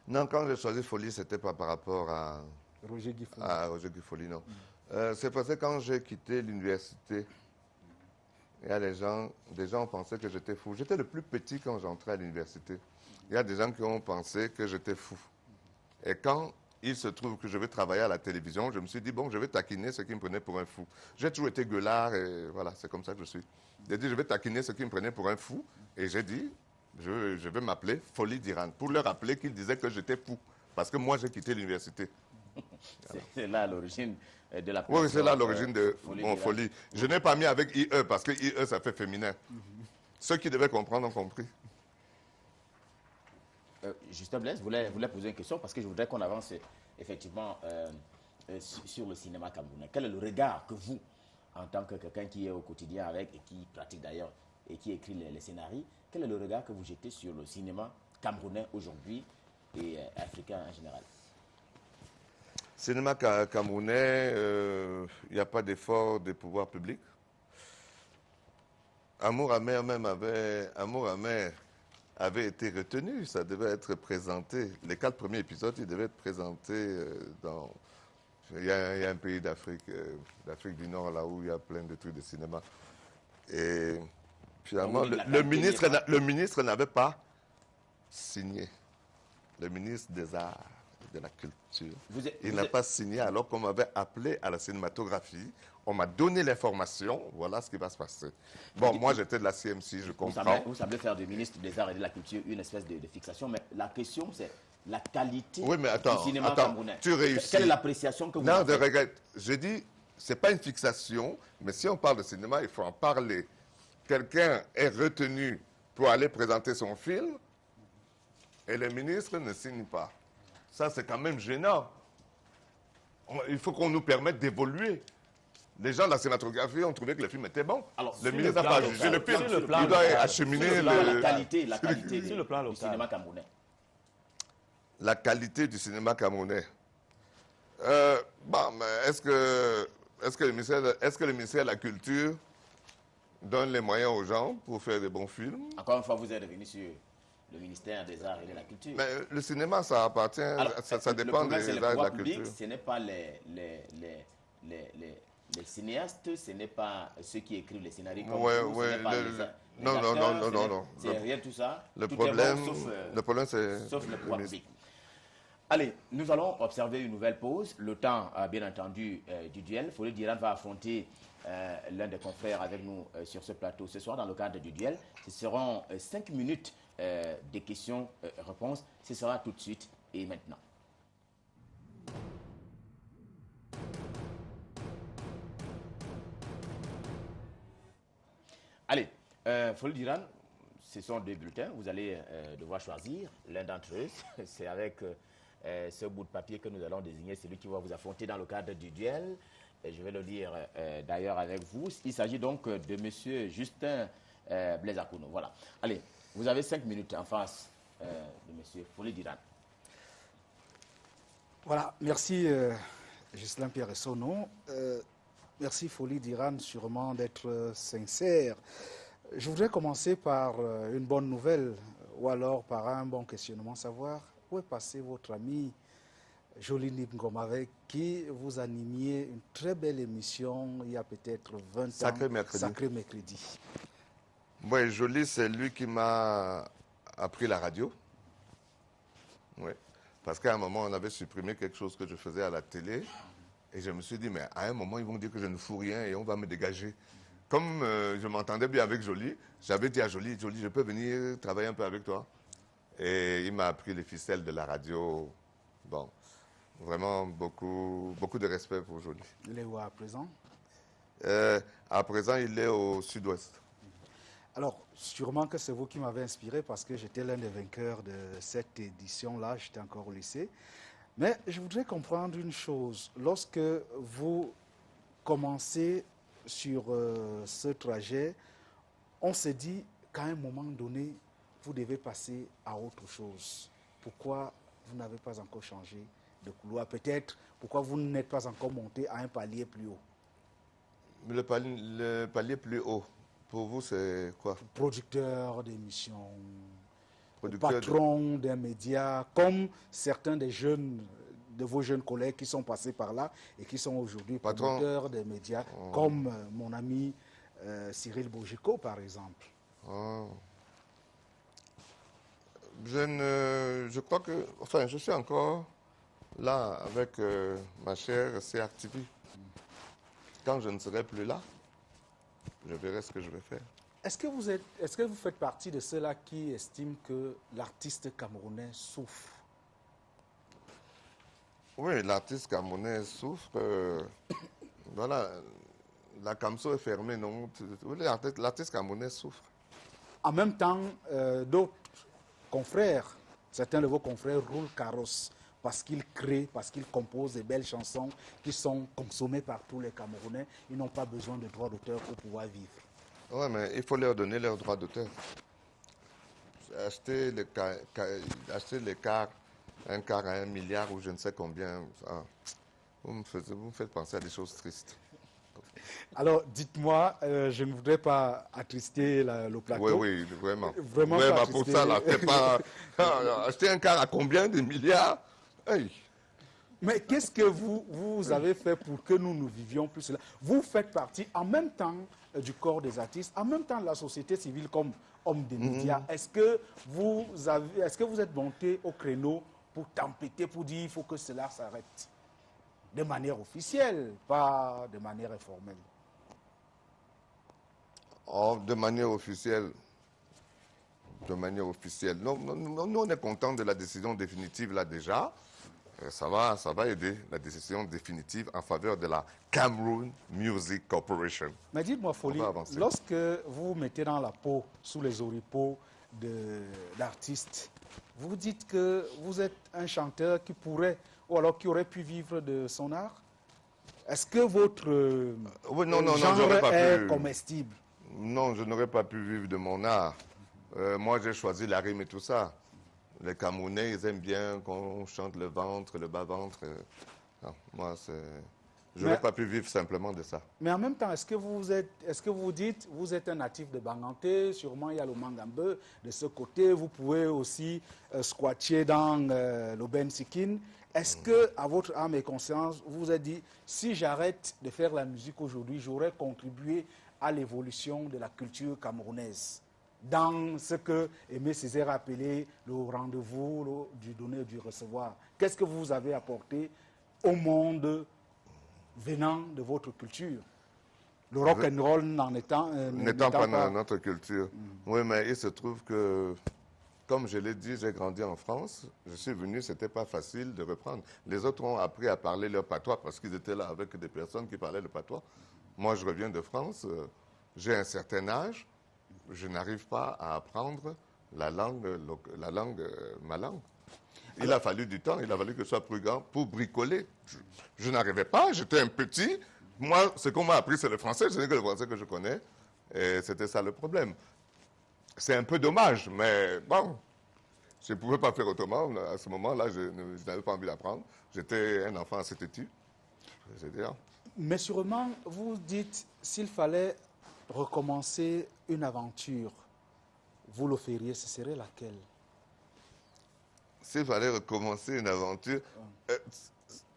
Non, quand j'ai choisi Folie, ce n'était pas par rapport à Roger Guy Folie. Roger Guy Folie, non. C'est parce que quand j'ai quitté l'université, il y a des gens pensaient que j'étais fou. J'étais le plus petit quand j'entrais à l'université. Il y a des gens qui ont pensé que j'étais fou. Et quand il se trouve que je vais travailler à la télévision, je me suis dit, bon, je vais taquiner ceux qui me prenaient pour un fou. J'ai toujours été gueulard et voilà, c'est comme ça que je suis. J'ai dit, je vais taquiner ceux qui me prenaient pour un fou. Et j'ai dit, je vais m'appeler Folie d'Iran, pour leur rappeler qu'ils disaient que j'étais fou. Parce que moi, j'ai quitté l'université. C'est là l'origine de la... Oui, c'est là l'origine de mon Folie. Je n'ai pas mis avec IE, parce que IE, ça fait féminin. Ceux qui devaient comprendre ont compris. Justin Blaise voulait poser une question, parce que je voudrais qu'on avance effectivement sur le cinéma camerounais. Quel est le regard que vous, en tant que quelqu'un qui est au quotidien avec, et qui pratique d'ailleurs, et qui écrit les scénarios, quel est le regard que vous jetez sur le cinéma camerounais aujourd'hui et africain en général? Cinéma camerounais, il n'y a pas d'effort des pouvoirs publics. Amour amer même avait été retenu, ça devait être présenté. Les 4 premiers épisodes, ils devaient être présentés dans... Il y a un pays d'Afrique du Nord, là où il y a plein de trucs de cinéma. Et finalement, le ministre n'avait pas signé. Le ministre des Arts, de la Culture. Il n'a pas signé alors qu'on m'avait appelé à la cinématographie. On m'a donné l'information, voilà ce qui va se passer. Bon, moi j'étais de la CMC, je comprends. Vous semblez faire du ministre des Arts et de la Culture une espèce de fixation, mais la question c'est la qualité du cinéma camerounais. Tu réussis. Quelle est l'appréciation que vous avez? Non, je regrette. Je dis, c'est pas une fixation, mais si on parle de cinéma, il faut en parler. Quelqu'un est retenu pour aller présenter son film et le ministre ne signe pas. Ça, c'est quand même gênant. Il faut qu'on nous permette d'évoluer. Les gens de la cinématographie ont trouvé que le film était bon. Alors, le ministre n'a pas jugé le film. Il doit acheminer la qualité sur le plan du cinéma camerounais. La qualité du cinéma camerounais. Est-ce que le ministère de la Culture donne les moyens aux gens pour faire des bons films? Encore une fois, vous êtes revenu sur le ministère des Arts et de la Culture. Mais le cinéma, ça appartient, ça dépend des arts et de la culture. Ce n'est pas les cinéastes, ce n'est pas ceux qui écrivent les scénarios comme non. C'est rien tout ça. Le problème, c'est sauf le pouvoir public. Allez, nous allons observer une nouvelle pause. Le temps, bien entendu, du duel. Folie d'Iran va affronter l'un des confrères avec nous sur ce plateau ce soir dans le cadre du duel. Ce seront 5 minutes de questions-réponses. Ce sera tout de suite et maintenant. Allez, Folie d'Iran, ce sont 2 bulletins. Vous allez devoir choisir l'un d'entre eux. C'est avec ce bout de papier que nous allons désigner celui qui va vous affronter dans le cadre du duel. Et je vais le lire d'ailleurs avec vous. Il s'agit donc de M. Justin Blaise Akouno. Voilà. Allez, vous avez 5 minutes en face de M. Folie d'Iran. Voilà, merci Ghislain Pierre Essonneau. Merci Folie d'Iran sûrement d'être sincère. Je voudrais commencer par une bonne nouvelle ou alors par un bon questionnement, savoir où est passé votre ami Jolie Ngom avec qui vous animiez une très belle émission il y a peut-être 20 Sacré ans. Mercredi. Sacré Mercredi. Oui, Jolie, c'est lui qui m'a appris la radio. Oui. Parce qu'à un moment, on avait supprimé quelque chose que je faisais à la télé. Et je me suis dit, mais à un moment, ils vont dire que je ne fous rien et on va me dégager. Comme je m'entendais bien avec Jolie, j'avais dit à Jolie, Jolie, je peux venir travailler un peu avec toi. Et il m'a appris les ficelles de la radio. Bon, vraiment beaucoup de respect pour Jolie. Il est où à présent? À présent, il est au sud-ouest. Alors, sûrement que c'est vous qui m'avez inspiré parce que j'étais l'un des vainqueurs de cette édition-là, j'étais encore au lycée. Mais je voudrais comprendre une chose. Lorsque vous commencez sur ce trajet, on s'est dit qu'à un moment donné, vous devez passer à autre chose. Pourquoi vous n'avez pas encore changé de couloir? Peut-être pourquoi vous n'êtes pas encore monté à un palier plus haut? Le palier plus haut, pour vous, c'est quoi? Producteur d'émissions, Producteur patron d'un média, comme certains des jeunes, de vos jeunes collègues qui sont passés par là et qui sont aujourd'hui promoteurs des médias, comme mon ami Cyril Bogico, par exemple. Oh. Je crois que, enfin, je suis encore là avec ma chère CRTV. Quand je ne serai plus là, je verrai ce que je vais faire. Est-ce que vous faites partie de ceux-là qui estiment que l'artiste camerounais souffre? Oui, l'artiste camerounais souffre. Voilà, la CAMSO est fermée, non? L'artiste camerounais souffre. En même temps, d'autres confrères, certains de vos confrères roulent carrosse parce qu'ils créent, parce qu'ils composent des belles chansons qui sont consommées par tous les Camerounais. Ils n'ont pas besoin de droits d'auteur pour pouvoir vivre. Oui, mais il faut leur donner leurs droits d'auteur. Acheter les cars, un quart à 1 milliard ou je ne sais combien, vous me faites penser à des choses tristes. Alors, dites-moi, je ne voudrais pas attrister le plateau. Oui, vraiment. Vraiment ouais, pas pour ça, là, c'est pas... acheter un quart à combien de milliards? Hey. Mais qu'est-ce que vous avez fait pour que nous vivions plus cela? Vous faites partie en même temps du corps des artistes, en même temps de la société civile comme homme des médias. Est-ce que vous êtes monté au créneau pour tempêter, pour dire qu'il faut que cela s'arrête? De manière officielle, pas de manière informelle. Oh, de manière officielle. De manière officielle. Nous, on est content de la décision définitive là déjà. Ça va aider la décision définitive en faveur de la Cameroon Music Corporation. Mais dites-moi, Folie, lorsque vous vous mettez dans la peau, sous les oripeaux d'artistes, vous dites que vous êtes un chanteur qui pourrait, ou alors qui aurait pu vivre de son art? Est-ce que votre genre est comestible? Non, je n'aurais pas pu vivre de mon art. Moi, j'ai choisi la rime et tout ça. Les Camerounais, ils aiment bien qu'on chante le ventre, le bas-ventre. Non, moi, je n'aurais pas pu vivre simplement de ça. Mais en même temps, est-ce que vous dites, vous êtes un natif de Banganté, sûrement il y a le Mangambe de ce côté, vous pouvez aussi squatter dans l'Aubaine Sikine. Est-ce que, à votre âme et conscience, vous vous êtes dit, si j'arrête de faire la musique aujourd'hui, j'aurais contribué à l'évolution de la culture camerounaise, dans ce que Aimé Césaire a appelé le rendez-vous du donner et du recevoir? Qu'est-ce que vous avez apporté au monde venant de votre culture? Le rock and roll n'étant pas dans notre culture. Oui, mais il se trouve que, comme je l'ai dit, j'ai grandi en France. Je suis venu, ce n'était pas facile de reprendre. Les autres ont appris à parler leur patois parce qu'ils étaient là avec des personnes qui parlaient le patois. Moi, je reviens de France, j'ai un certain âge, je n'arrive pas à apprendre ma langue. Il a fallu du temps, il a fallu que je sois plus grand pour bricoler. Je n'arrivais pas, j'étais un petit. Moi, ce qu'on m'a appris, c'est le français. Ce n'est que le français que je connais. Et c'était ça le problème. C'est un peu dommage, mais bon, je ne pouvais pas faire autrement. À ce moment-là, je n'avais pas envie d'apprendre. J'étais un enfant assez têtu. Mais sûrement, vous dites, s'il fallait recommencer une aventure, vous le feriez, ce serait laquelle? S'il fallait recommencer une aventure,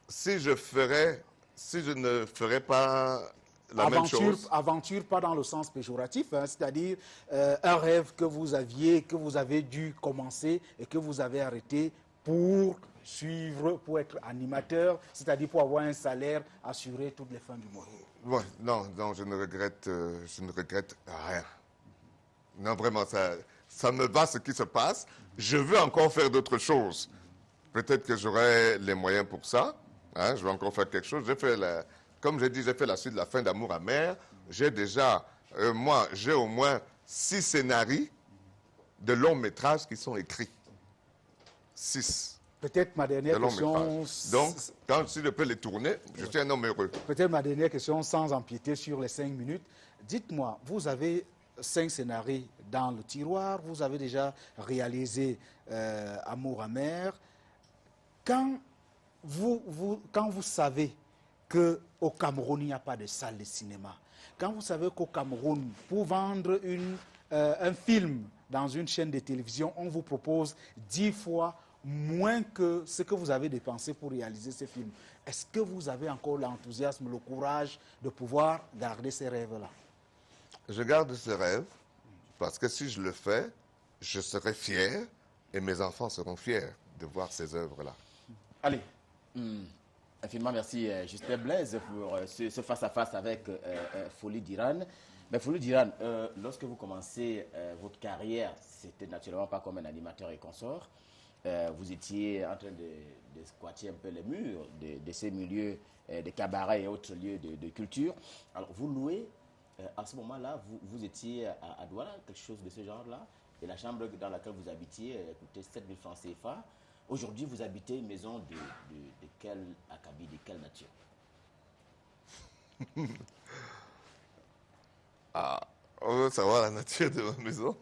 si je ne ferais pas la même chose. Aventure, pas dans le sens péjoratif, hein, c'est-à-dire un rêve que vous aviez, que vous avez dû commencer et que vous avez arrêté pour suivre, pour être animateur, c'est-à-dire pour avoir un salaire assuré toutes les fins du mois. Ouais, non, je ne regrette rien. Non, vraiment, ça me va ce qui se passe. Je veux encore faire d'autres choses. Peut-être que j'aurai les moyens pour ça. Hein, je vais encore faire quelque chose. Comme j'ai dit, j'ai fait la suite de La fin d'amour amer. J'ai déjà, j'ai au moins 6 scénarios de longs métrages qui sont écrits. 6. Peut-être ma dernière question... Donc, si je peux les tourner, je suis un homme heureux. Peut-être ma dernière question, sans empiéter sur les 5 minutes. Dites-moi, vous avez 5 scénarios dans le tiroir, vous avez déjà réalisé Amour amer. Quand vous savez qu'au Cameroun, il n'y a pas de salle de cinéma, quand vous savez qu'au Cameroun, pour vendre un film dans une chaîne de télévision, on vous propose 10 fois moins que ce que vous avez dépensé pour réaliser ce film, est-ce que vous avez encore l'enthousiasme, le courage de pouvoir garder ces rêves-là? Je garde ces rêves parce que si je le fais, je serai fier et mes enfants seront fiers de voir ces œuvres-là. Allez, infiniment merci Justin Blaise pour ce face-à-face avec Folie d'Iran. Mais Folie d'Iran, lorsque vous commencez votre carrière, c'était naturellement pas comme un animateur et consort. Vous étiez en train de squatter un peu les murs de ces milieux de cabarets et autres lieux de culture. Alors, vous louez, à ce moment-là, vous étiez à Douala, quelque chose de ce genre-là, et la chambre dans laquelle vous habitiez coûtait 7 000 francs CFA. Aujourd'hui, vous habitez une maison de quel acabit, de quelle nature? On veut savoir la nature de ma maison.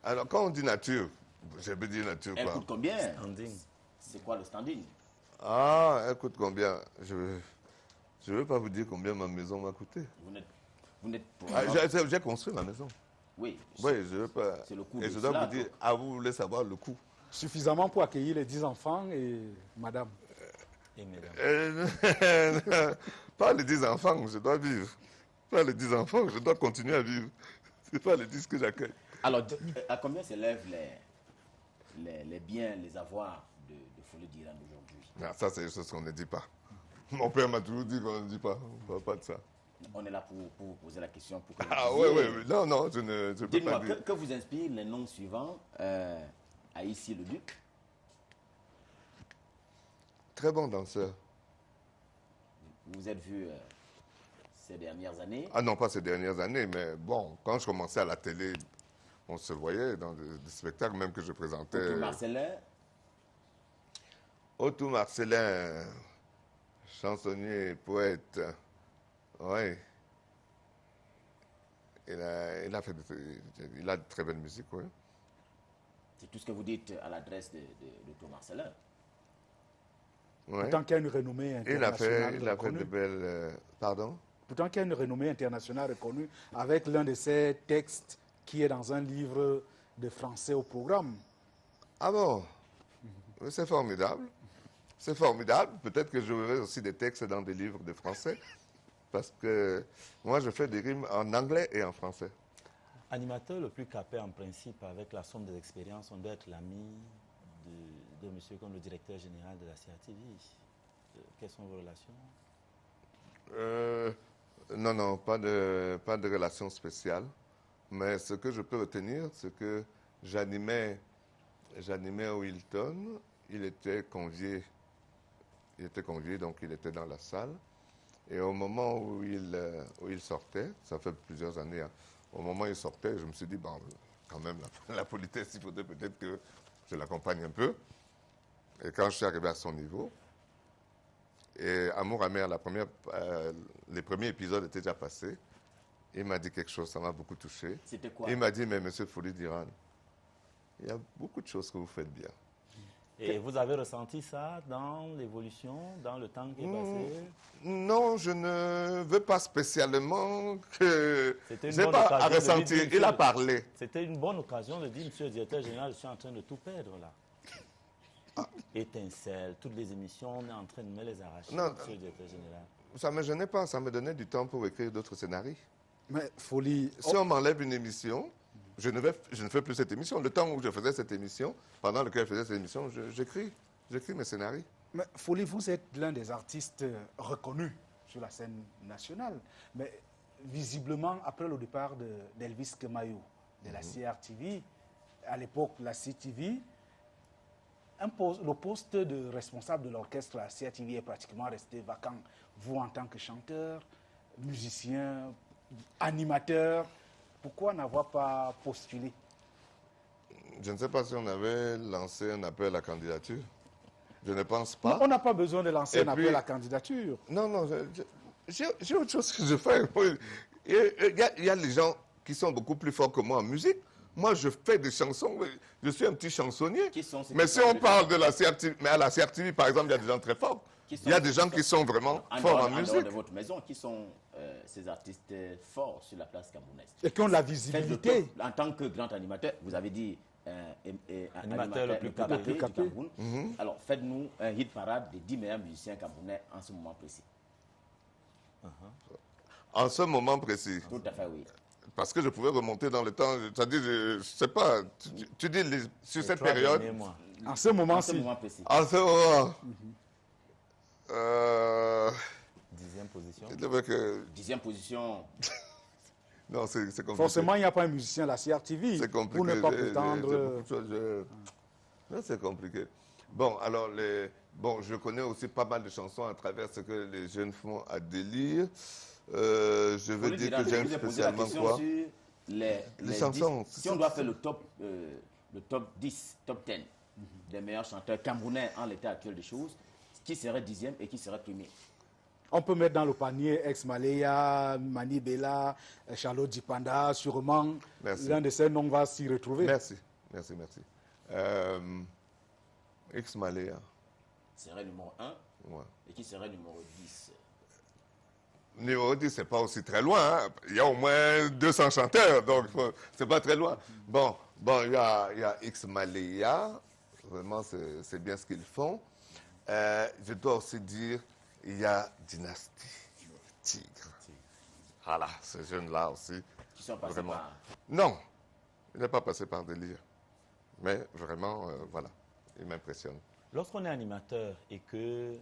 Alors, quand on dit nature, j'ai bien dit nature quoi. Elle coûte combien? Standing. C'est quoi le standing? Elle coûte combien? Je ne veux pas vous dire combien ma maison m'a coûté. Vous n'êtes j'ai construit ma maison. Oui. Oui, je veux pas. C'est le coût et de je dois cela, vous dire, vous voulez savoir le coût. Suffisamment pour accueillir les 10 enfants et madame. Et mesdames. Pas les 10 enfants, je dois vivre. Pas les 10 enfants, je dois continuer à vivre. C'est pas les 10 que j'accueille. Alors, à combien s'élèvent les biens, les avoirs de Folie d'Iran aujourd'hui? Non, ça, c'est des choses qu'on ne dit pas. Mon père m'a toujours dit qu'on ne dit pas. On ne parle pas de ça. On est là pour vous poser la question. Pour que oui. Non, je ne peux pas dire. Dites-moi, que vous inspire les noms suivants Aïssi le Duc? Très bon danseur. Vous êtes vu ces dernières années? Ah non, pas ces dernières années, mais bon, quand je commençais à la télé, on se voyait dans des spectacles même que je présentais. Otto Marcellin? Otto Marcellin, chansonnier, poète. Oui. Il a de très belle musique, oui. C'est tout ce que vous dites à l'adresse de Otto Marcellin? Ouais. Pourtant qu'il y a une renommée internationale il a fait de belles... pardon? Pourtant qu'il y a une renommée internationale reconnue avec l'un de ses textes qui est dans un livre de français au programme. Ah bon? C'est formidable. C'est formidable. Peut-être que j'aurai aussi des textes dans des livres de français. Parce que moi, je fais des rimes en anglais et en français. Animateur le plus capé en principe, avec la somme des expériences, on doit être l'ami de monsieur comme le directeur général de la CATV. Quelles sont vos relations? Non, non, pas de relation spéciale. Mais ce que je peux retenir, c'est que j'animais au Hilton. Il était convié, donc il était dans la salle. Et au moment où il sortait, ça fait plusieurs années, hein, au moment où il sortait, je me suis dit, bon, quand même, la politesse, il faudrait peut-être que je l'accompagne un peu. Et quand je suis arrivé à son niveau, et Amour amer, les premiers épisodes étaient déjà passés, il m'a dit quelque chose, ça m'a beaucoup touché. C'était quoi? Il m'a dit, mais monsieur Foli d'Iran, il y a beaucoup de choses que vous faites bien. Et vous avez ressenti ça dans l'évolution, dans le temps qui est passé? Non, je ne veux pas spécialement que... C'était une J'ai bonne pas occasion à de ressentir. dire, Il monsieur, a parlé. C'était une bonne occasion de dire, monsieur le directeur général, je suis en train de tout perdre là. Étincelle, toutes les émissions, on est en train de me les arracher, Non, monsieur le directeur général. Ça ne me gênait pas, ça me donnait du temps pour écrire d'autres scénarios. Mais Folie, Si on m'enlève une émission, je ne fais plus cette émission. Le temps où je faisais cette émission, pendant lequel je faisais cette émission, j'écris mes scénarios. mais Folie, vous êtes l'un des artistes reconnus sur la scène nationale. Mais visiblement, après le départ d'Elvis Kemayo, de la CRTV, à l'époque la CTV, le poste de responsable de l'orchestre de la CRTV est pratiquement resté vacant. Vous, en tant que chanteur, musicien, animateur, pourquoi n'avoir pas postulé? Je ne sais pas si on avait lancé un appel à candidature. Je ne pense pas. On n'a pas besoin de lancer Et un appel puis- à candidature. Non, non, j'ai autre chose que je fais. Il y a des gens qui sont beaucoup plus forts que moi en musique. Moi, je fais des chansons. Je suis un petit chansonnier. Qui sont ces Mais qui si sont on plus parle de la CRTV, mais à la CRTV, par exemple, il y a des gens très forts. Qui sont- Il y a des gens qui sont vraiment En forts dehors, en en dehors musique. de votre maison, qui sont ces artistes forts sur la place camerounaise? Et qui ont la Faites le visibilité. top. En tant que grand animateur, vous avez dit Animateur le plus capé. du Cameroun. Alors, faites-nous un hit parade des 10 meilleurs musiciens camerounais en ce moment précis. En ce moment précis. Tout à fait, oui. Parce que je pouvais remonter dans le temps. C'est-à-dire, je ne sais pas, tu dis sur cette Trois période. derniers mois. En ce En ce moment-ci. moment précis. En ce moment. 10e position. C'est vrai que. 10e position. Non, c'est compliqué. Forcément, il n'y a pas un musicien à la CRTV C'est compliqué. pour ne pas J'ai prétendre. beaucoup de choses, Non, c'est compliqué. Bon, alors, je connais aussi pas mal de chansons à travers ce que les jeunes font à délire. Je veux dire que j'aime spécialement quoi? sur les chansons. 10. Si on doit faire le top 10, top 10 des meilleurs chanteurs camerounais en l'état actuel des choses, qui serait 10e et qui serait premier? On peut mettre dans le panier Ex-Maleya, Mani Bella, Charlotte Dipanda, sûrement. Merci. L'un de ces noms va s'y retrouver. Merci. Ex-Maleya. Serait numéro 1 Ouais. et qui serait numéro 10? Numéro 10, c'est pas aussi très loin. Hein. Il y a au moins 200 chanteurs, donc c'est pas très loin. Bon, il y a Ex-Maleya. Vraiment, c'est bien ce qu'ils font. Je dois aussi dire, il y a Dynastie, Tigre. Voilà, ces jeunes-là aussi. Qui sont passés Vraiment. par... Non, il n'est pas passé par délire. Mais vraiment, voilà, il m'impressionne. Lorsqu'on est animateur et que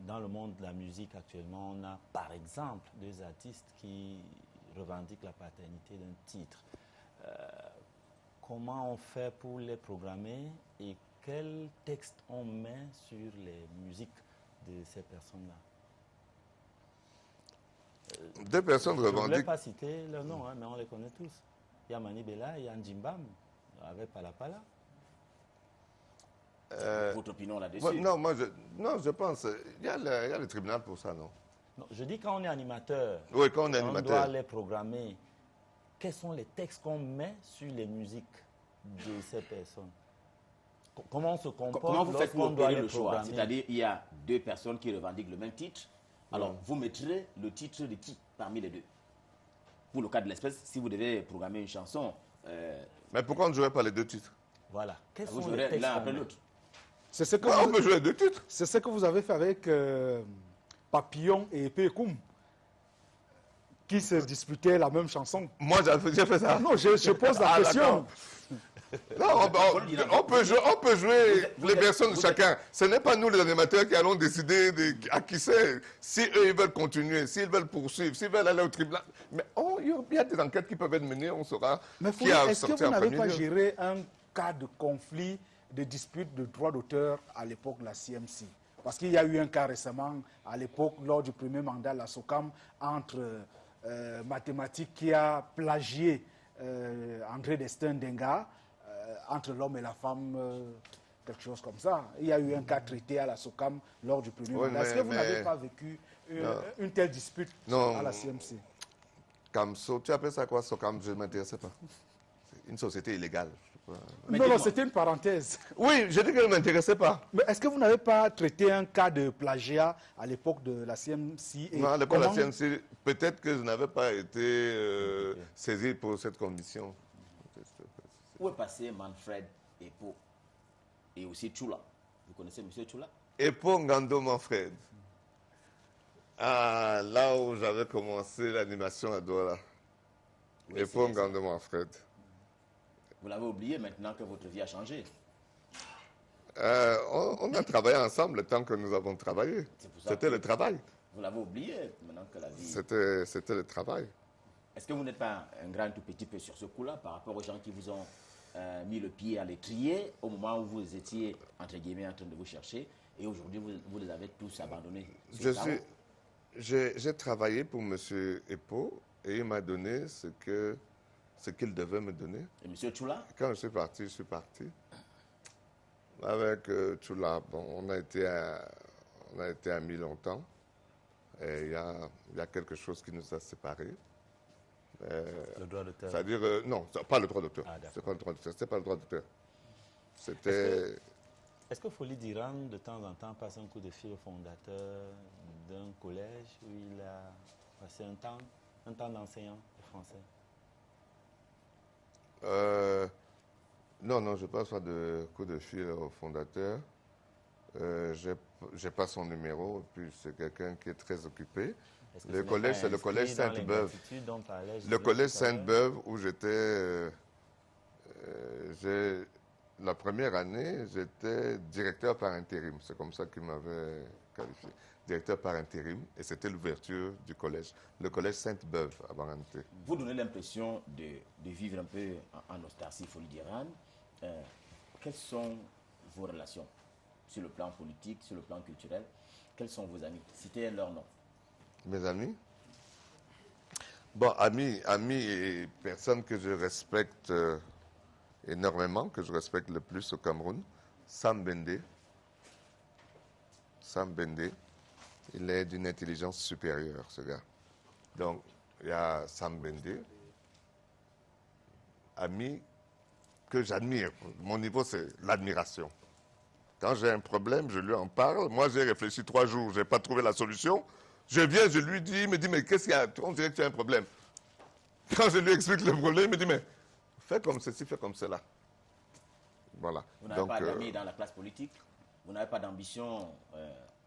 dans le monde de la musique actuellement, on a par exemple des artistes qui revendiquent la paternité d'un titre, comment on fait pour les programmer et quel texte on met sur les musiques de ces personnes-là? Deux personnes Je ne voulais revendiquent. pas citer leurs noms, hein, mais on les connaît tous. Il y a Mani Bella, il y a Njimbam, avec Palapala. Votre opinion là-dessus? Je pense, il y a le tribunal pour ça, non? Non, je dis quand on est animateur, Oui, quand on est on doit animateur. les programmer. Quels sont les textes qu'on met sur les musiques de ces personnes? Comment on se comporte Comment vous faites pour lorsqu'on doit opérer les le choix? programmer? C'est-à-dire, il y a deux personnes qui revendiquent le même titre. Alors, vous mettrez le titre de qui parmi les deux? Pour le cas de l'espèce, si vous devez programmer une chanson, Mais pourquoi on ne jouerait pas les deux titres? Voilà. Quels vous sont les jouerez textes l'un qu'on après met? l'autre. C'est ce que Ouais, on vous, peut jouer les deux titres. c'est ce que vous avez fait avec Papillon et Pékoum, qui se disputaient la même chanson. Moi, j'ai fait ça. Non, je pose la Ah, question. d'accord. Non, on peut jouer les versions de chacun. Ce n'est pas nous les animateurs qui allons décider à qui c'est. Si eux ils veulent continuer, s'ils veulent poursuivre, s'ils veulent aller au tribunal. Mais il y a des enquêtes qui peuvent être menées, on saura qui a est-ce que sorti vous en n'avez premier pas lieu. géré un cas de conflit, de dispute de droits d'auteur à l'époque de la CMC? Parce qu'il y a eu un cas récemment, à l'époque, lors du premier mandat de la SOCAM, entre Mathématiques qui a plagié André Destin Denga, entre l'homme et la femme, quelque chose comme ça. Il y a eu un cas traité à la SOCAM lors du premier mandat. Est-ce que vous n'avez pas vécu une telle dispute à la CMC? Camso, tu appelles ça quoi, SOCAM? Je ne m'intéressais pas. C'est une société illégale. Non, c'était une parenthèse. Oui, je dis qu'elle ne m'intéressait pas. Mais est-ce que vous n'avez pas traité un cas de plagiat à l'époque de la CMC? Non, à l'époque de la CMC, peut-être que je n'avais pas été saisi pour cette commission. Où est passé Manfred Epo et aussi Chula? Vous connaissez M. Chula? Epo Ngando Manfred. Ah, là où j'avais commencé l'animation à Douala. Oui, Epo Ngando Manfred. Vous l'avez oublié maintenant que votre vie a changé. On a travaillé ensemble le temps que nous avons travaillé. C'était le travail. Vous l'avez oublié maintenant que la vie... C'était le travail. Est-ce que vous n'êtes pas un grand tout petit peu sur ce coup-là par rapport aux gens qui vous ont mis le pied à l'étrier au moment où vous étiez, entre guillemets, en train de vous chercher et aujourd'hui vous les avez tous abandonnés? J'ai travaillé pour M. Epo et il m'a donné ce qu'il devait me donner. Et M. Chula? Quand je suis parti. Avec Chula, bon, on a été amis longtemps. Et il y a quelque chose qui nous a séparés. Le droit d'auteur. C'est-à-dire, non, pas le droit d'auteur. Ah, c'est pas le droit d'auteur. C'était pas le droit d'auteur. C'était... Est-ce que Folie d'Iran, de temps en temps, passe un coup de fil au fondateur d'un collège où il a passé un temps d'enseignant de français? Non, je passe pas de coup de fil au fondateur. J'ai pas son numéro, puis c'est quelqu'un qui est très occupé. Le collège, c'est le collège Sainte-Beuve. Le collège Sainte-Beuve où j'étais... la première année, j'étais directeur par intérim. C'est comme ça qu'il m'avait qualifié. Directeur par intérim. Et c'était l'ouverture du collège. Le collège Sainte-Beuve à Baranté. Vous donnez l'impression de vivre un peu en autarcie, Folie d'Iran. Quelles sont vos relations sur le plan politique, sur le plan culturel? Quels sont vos amis? Citez leur nom. Mes amis? Bon, amis et personnes que je respecte énormément, que je respecte le plus au Cameroun. Sam Bende. Il est d'une intelligence supérieure, ce gars. Donc, il y a Sam Bende. Ami que j'admire. Mon niveau, c'est l'admiration. Quand j'ai un problème, je lui en parle. Moi, j'ai réfléchi 3 jours, je n'ai pas trouvé la solution. Je viens, je lui dis, il me dit, mais qu'est-ce qu'il y a? On dirait que tu as un problème. Quand je lui explique le problème, il me dit, mais fais comme ceci, fais comme cela. Voilà. Vous n'avez pas d'amis dans la classe politique? Vous n'avez pas d'ambition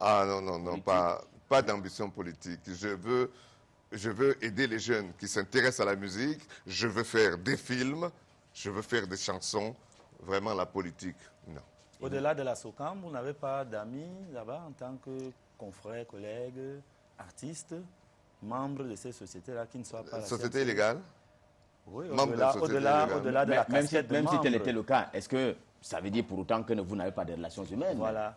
non, pas d'ambition politique. Je veux aider les jeunes qui s'intéressent à la musique. Je veux faire des films. Je veux faire des chansons. Vraiment, la politique, non. Au-delà de la SOCAM, vous n'avez pas d'amis là-bas en tant que confrères, collègues, artistes, membres de ces sociétés-là qui ne soient pas... Société illégale? Oui, au-delà de la casquette de même si tel membre. était le cas, est-ce que ça veut dire pour autant que vous n'avez pas de relations humaines? Voilà.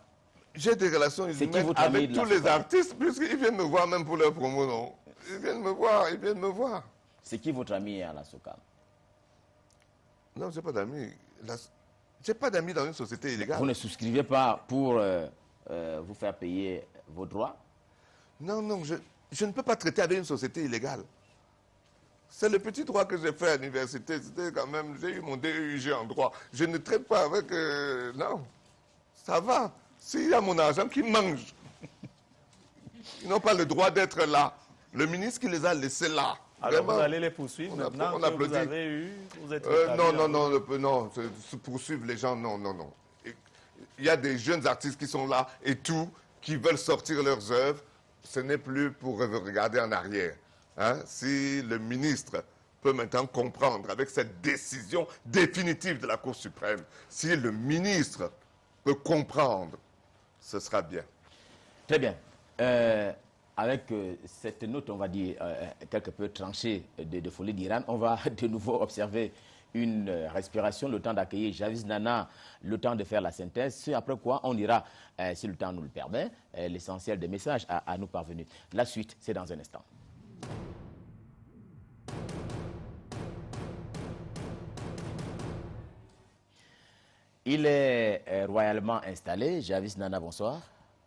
J'ai des relations humaines avec tous les artistes, puisqu'ils viennent me voir même pour leur promo, non? Ils viennent me voir. C'est qui votre ami à la SOCAM? Non, j'ai pas d'amis. J'ai pas d'amis dans une société illégale. Vous ne souscrivez pas pour vous faire payer vos droits? Non, je ne peux pas traiter avec une société illégale. C'est le petit droit que j'ai fait à l'université. C'était quand même, j'ai eu mon DUG en droit. Je ne traite pas avec... non, ça va. S'il y a mon argent qui mange, ils n'ont pas le droit d'être là. Le ministre qui les a laissés là. Alors vraiment, vous allez les poursuivre maintenant on que applaudit. vous avez eu... Vous êtes non, se poursuivre les gens, non. Il y a des jeunes artistes qui sont là et tout, qui veulent sortir leurs œuvres. Ce n'est plus pour regarder en arrière. Hein? Si le ministre peut maintenant comprendre, avec cette décision définitive de la Cour suprême, si le ministre peut comprendre, ce sera bien. Très bien. Avec cette note, on va dire, quelque peu tranchée de Folie d'Iran, on va de nouveau observer une respiration, le temps d'accueillir Javis Nana, le temps de faire la synthèse, ce après quoi on ira, si le temps nous le permet, l'essentiel des messages à nous parvenir. La suite, c'est dans un instant. Il est royalement installé. Javis Nana, bonsoir.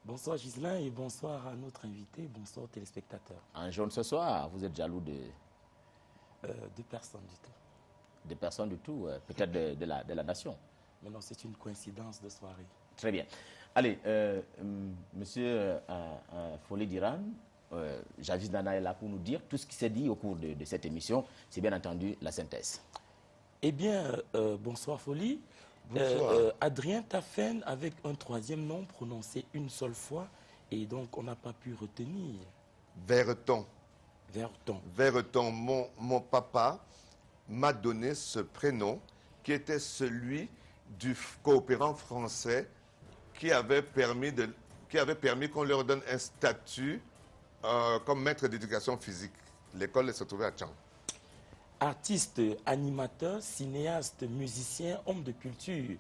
Bonsoir Ghislain et bonsoir à notre invité, bonsoir aux téléspectateurs. En jaune ce soir, vous êtes jaloux de... De personne du tout. De personne du tout, peut-être de la nation. Mais non, c'est une coïncidence de soirée. Très bien. Allez, monsieur Folie d'Iran, Javis Nana est là pour nous dire tout ce qui s'est dit au cours de cette émission. C'est bien entendu la synthèse. Eh bien, bonsoir Folie. Bonsoir. Adrien Tafen avec un troisième nom prononcé une seule fois et donc on n'a pas pu retenir. Verreton. Verreton. Verreton, mon papa m'a donné ce prénom qui était celui du coopérant français qui avait permis qu'on leur donne un statut comme maître d'éducation physique. L'école se trouvait à Tchang. Artiste, animateur, cinéaste, musicien, homme de culture.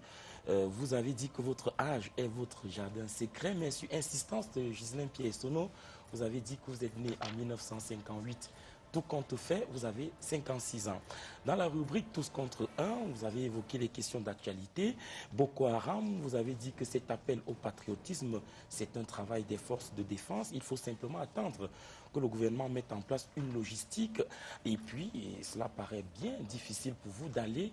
Vous avez dit que votre âge est votre jardin secret, mais sur insistance de Ghislain Pierre-Sono, vous avez dit que vous êtes né en 1958. Tout compte fait, vous avez 56 ans. Dans la rubrique Tous contre un, vous avez évoqué les questions d'actualité. Boko Haram, vous avez dit que cet appel au patriotisme, c'est un travail des forces de défense. Il faut simplement attendre que le gouvernement mette en place une logistique. Et puis, cela paraît bien difficile pour vous d'aller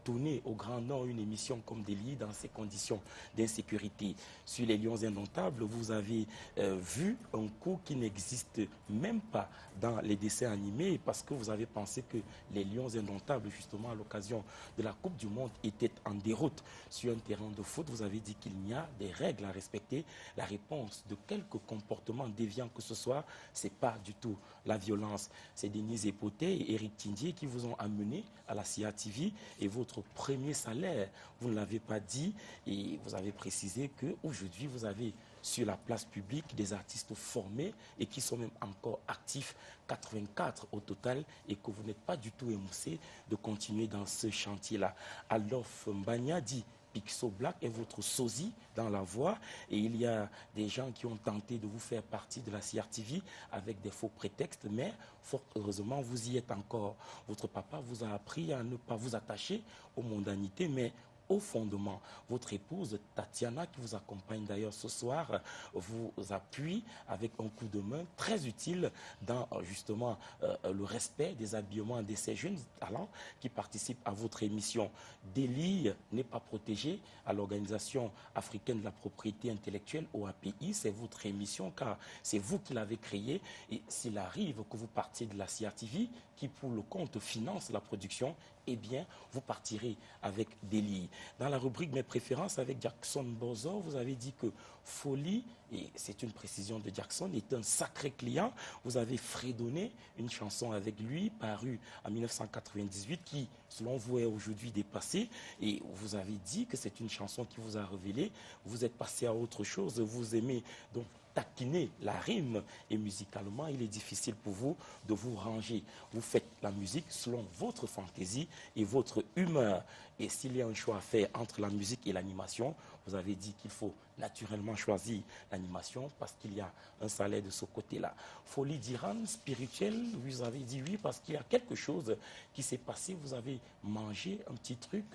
tourner au Grand Nord une émission comme Délit dans ces conditions d'insécurité. Sur les Lions indomptables, vous avez vu un coup qui n'existe même pas dans les dessins animés parce que vous avez pensé que les Lions indomptables, justement à l'occasion de la Coupe du Monde, étaient en déroute sur un terrain de foot. Vous avez dit qu'il y a des règles à respecter. La réponse de quelque comportement déviant que ce soit, c'est pas du tout la violence. C'est Denise Epoté et Eric Tindier qui vous ont amené à la CIA TV et votre premier salaire, vous ne l'avez pas dit et vous avez précisé qu'aujourd'hui vous avez sur la place publique des artistes formés et qui sont même encore actifs, 84 au total, et que vous n'êtes pas du tout émoussé de continuer dans ce chantier-là. Alof Mbagna dit Pixo Black est votre sosie dans la voix et il y a des gens qui ont tenté de vous faire partie de la CRTV avec des faux prétextes, mais fort heureusement vous y êtes encore. Votre papa vous a appris à ne pas vous attacher aux mondanités, mais au fondement. Votre épouse Tatiana, qui vous accompagne d'ailleurs ce soir, vous appuie avec un coup de main très utile dans justement le respect des habillements de ces jeunes talents qui participent à votre émission. Délit n'est pas protégé à l'Organisation africaine de la propriété intellectuelle, OAPI. C'est votre émission car c'est vous qui l'avez créée et s'il arrive que vous partiez de la CRTV qui pour le compte finance la production, eh bien, vous partirez avec Délit. Dans la rubrique Mes préférences avec Jackson Bozo, vous avez dit que Folie, et c'est une précision de Jackson, est un sacré client. Vous avez fredonné une chanson avec lui, parue en 1998, qui, selon vous, est aujourd'hui dépassée. Et vous avez dit que c'est une chanson qui vous a révélé. Vous êtes passé à autre chose. Vous aimez donc taquiner la rime et musicalement, il est difficile pour vous de vous ranger. Vous faites la musique selon votre fantaisie et votre humeur. Et s'il y a un choix à faire entre la musique et l'animation, vous avez dit qu'il faut naturellement choisir l'animation parce qu'il y a un salaire de ce côté-là. Folie d'Iran, spirituelle, vous avez dit oui parce qu'il y a quelque chose qui s'est passé. Vous avez mangé un petit truc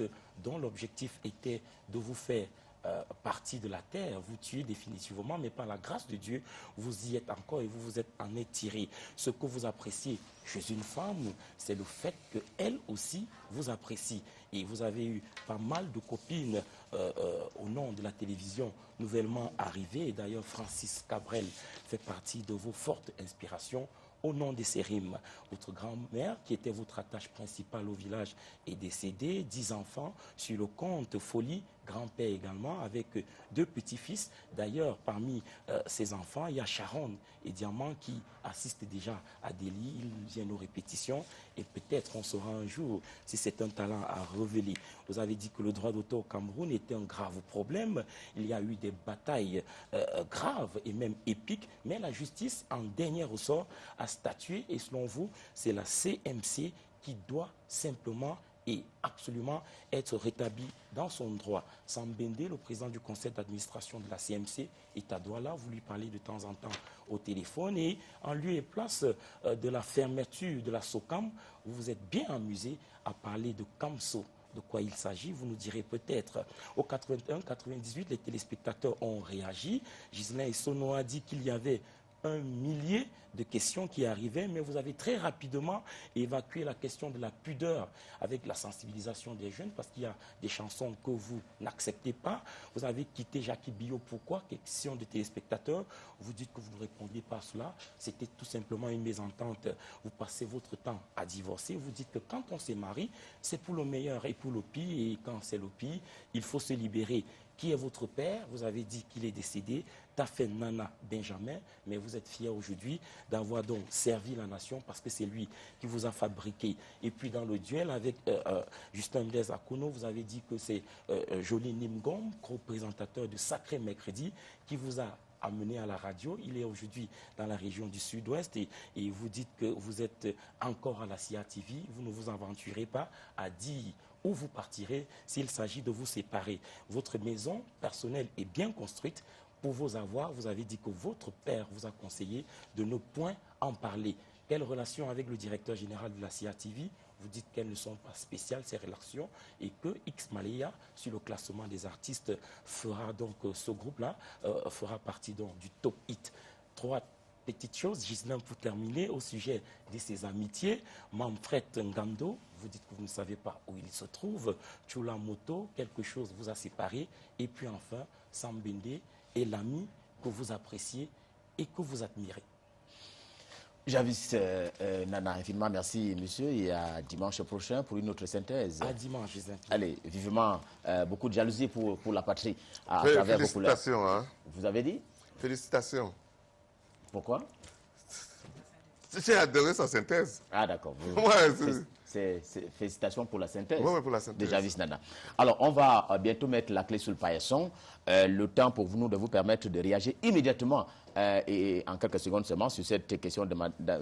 dont l'objectif était de vous faire partie de la terre, vous tuez définitivement, mais par la grâce de Dieu, vous y êtes encore et vous vous êtes en êtes tiré. Ce que vous appréciez chez une femme, c'est le fait qu'elle aussi vous apprécie. Et vous avez eu pas mal de copines au nom de la télévision nouvellement arrivées. Et d'ailleurs, Francis Cabrel fait partie de vos fortes inspirations. Au nom de ces rimes, votre grand-mère, qui était votre attache principale au village, est décédée. 10 enfants sur le compte Folie grand-père également, avec 2 petits-fils. D'ailleurs, parmi ses enfants, il y a Sharon et Diamant qui assistent déjà à Delhi. Ils viennent aux répétitions et peut-être on saura un jour si c'est un talent à révéler. Vous avez dit que le droit d'auteur au Cameroun était un grave problème. Il y a eu des batailles graves et même épiques, mais la justice, en dernier ressort, a statué et selon vous, c'est la CMC qui doit simplement et absolument être rétabli dans son droit. Sambende, le président du conseil d'administration de la CMC, est à Douala. Vous lui parlez de temps en temps au téléphone et en lieu et place de la fermeture de la SOCAM, vous vous êtes bien amusé à parler de Kamso. De quoi il s'agit, vous nous direz peut-être. Au 81-98, les téléspectateurs ont réagi. Ghislain Essono a dit qu'il y avait 1 millier de questions qui arrivaient, mais vous avez très rapidement évacué la question de la pudeur avec la sensibilisation des jeunes, parce qu'il y a des chansons que vous n'acceptez pas. Vous avez quitté Jackie Bio. Pourquoi? Question de téléspectateurs. Vous dites que vous ne répondiez pas à cela. C'était tout simplement une mésentente. Vous passez votre temps à divorcer. Vous dites que quand on se marie, c'est pour le meilleur et pour le pire. Et quand c'est le pire, il faut se libérer. Qui est votre père? Vous avez dit qu'il est décédé, Tafen Nana Benjamin, mais vous êtes fier aujourd'hui d'avoir donc servi la nation parce que c'est lui qui vous a fabriqué. Et puis dans le duel avec Justin Blaise Akono, vous avez dit que c'est Jolie Nimgom, co-présentateur de Sacré Mercredi, qui vous a amené à la radio. Il est aujourd'hui dans la région du Sud-Ouest et vous dites que vous êtes encore à la CIA TV. Vous ne vous aventurez pas à dire où vous partirez s'il s'agit de vous séparer. Votre maison personnelle est bien construite. Pour vos avoirs, vous avez dit que votre père vous a conseillé de ne point en parler. Quelle relation avec le directeur général de la CIA TV? Vous dites qu'elles ne sont pas spéciales, ces relations, et que X Malaya, sur le classement des artistes, fera donc ce groupe-là, fera partie donc du top hit. 3 petites choses, Ghislain, pour terminer, au sujet de ses amitiés. Manfred Ngando, vous dites que vous ne savez pas où il se trouve. Chula Moto, quelque chose vous a séparé. Et puis enfin, Sambende est l'ami que vous appréciez et que vous admirez. Javis Nana, infiniment merci, monsieur, et à dimanche prochain pour une autre synthèse. À dimanche, Ghislain. Allez, vivement, beaucoup de jalousie pour la patrie à travers vos couleurs. Félicitations, hein. Vous avez dit? Félicitations. Pourquoi? J'ai adoré sa synthèse. Ah d'accord. Ouais, félicitations pour la synthèse. Oui, pour la synthèse. De Javis Nana. Alors, on va bientôt mettre la clé sur le paillasson. Le temps pour nous de vous permettre de réagir immédiatement et en quelques secondes seulement sur cette question de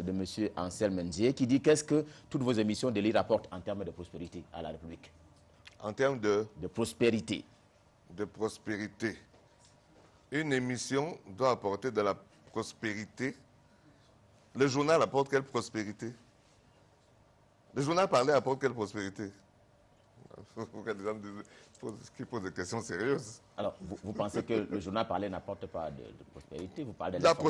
M. Anselme Nzié qui dit qu'est-ce que toutes vos émissions de l'île rapportent en termes de prospérité à la République? En termes de prospérité. De prospérité. Une émission doit apporter de la prospérité. Le journal apporte quelle prospérité? Le journal parlé apporte quelle prospérité? Il faut que des gens qui posent des questions sérieuses. Alors, vous pensez que le journal parlé n'apporte pas de prospérité? Vous parlez de la l'information.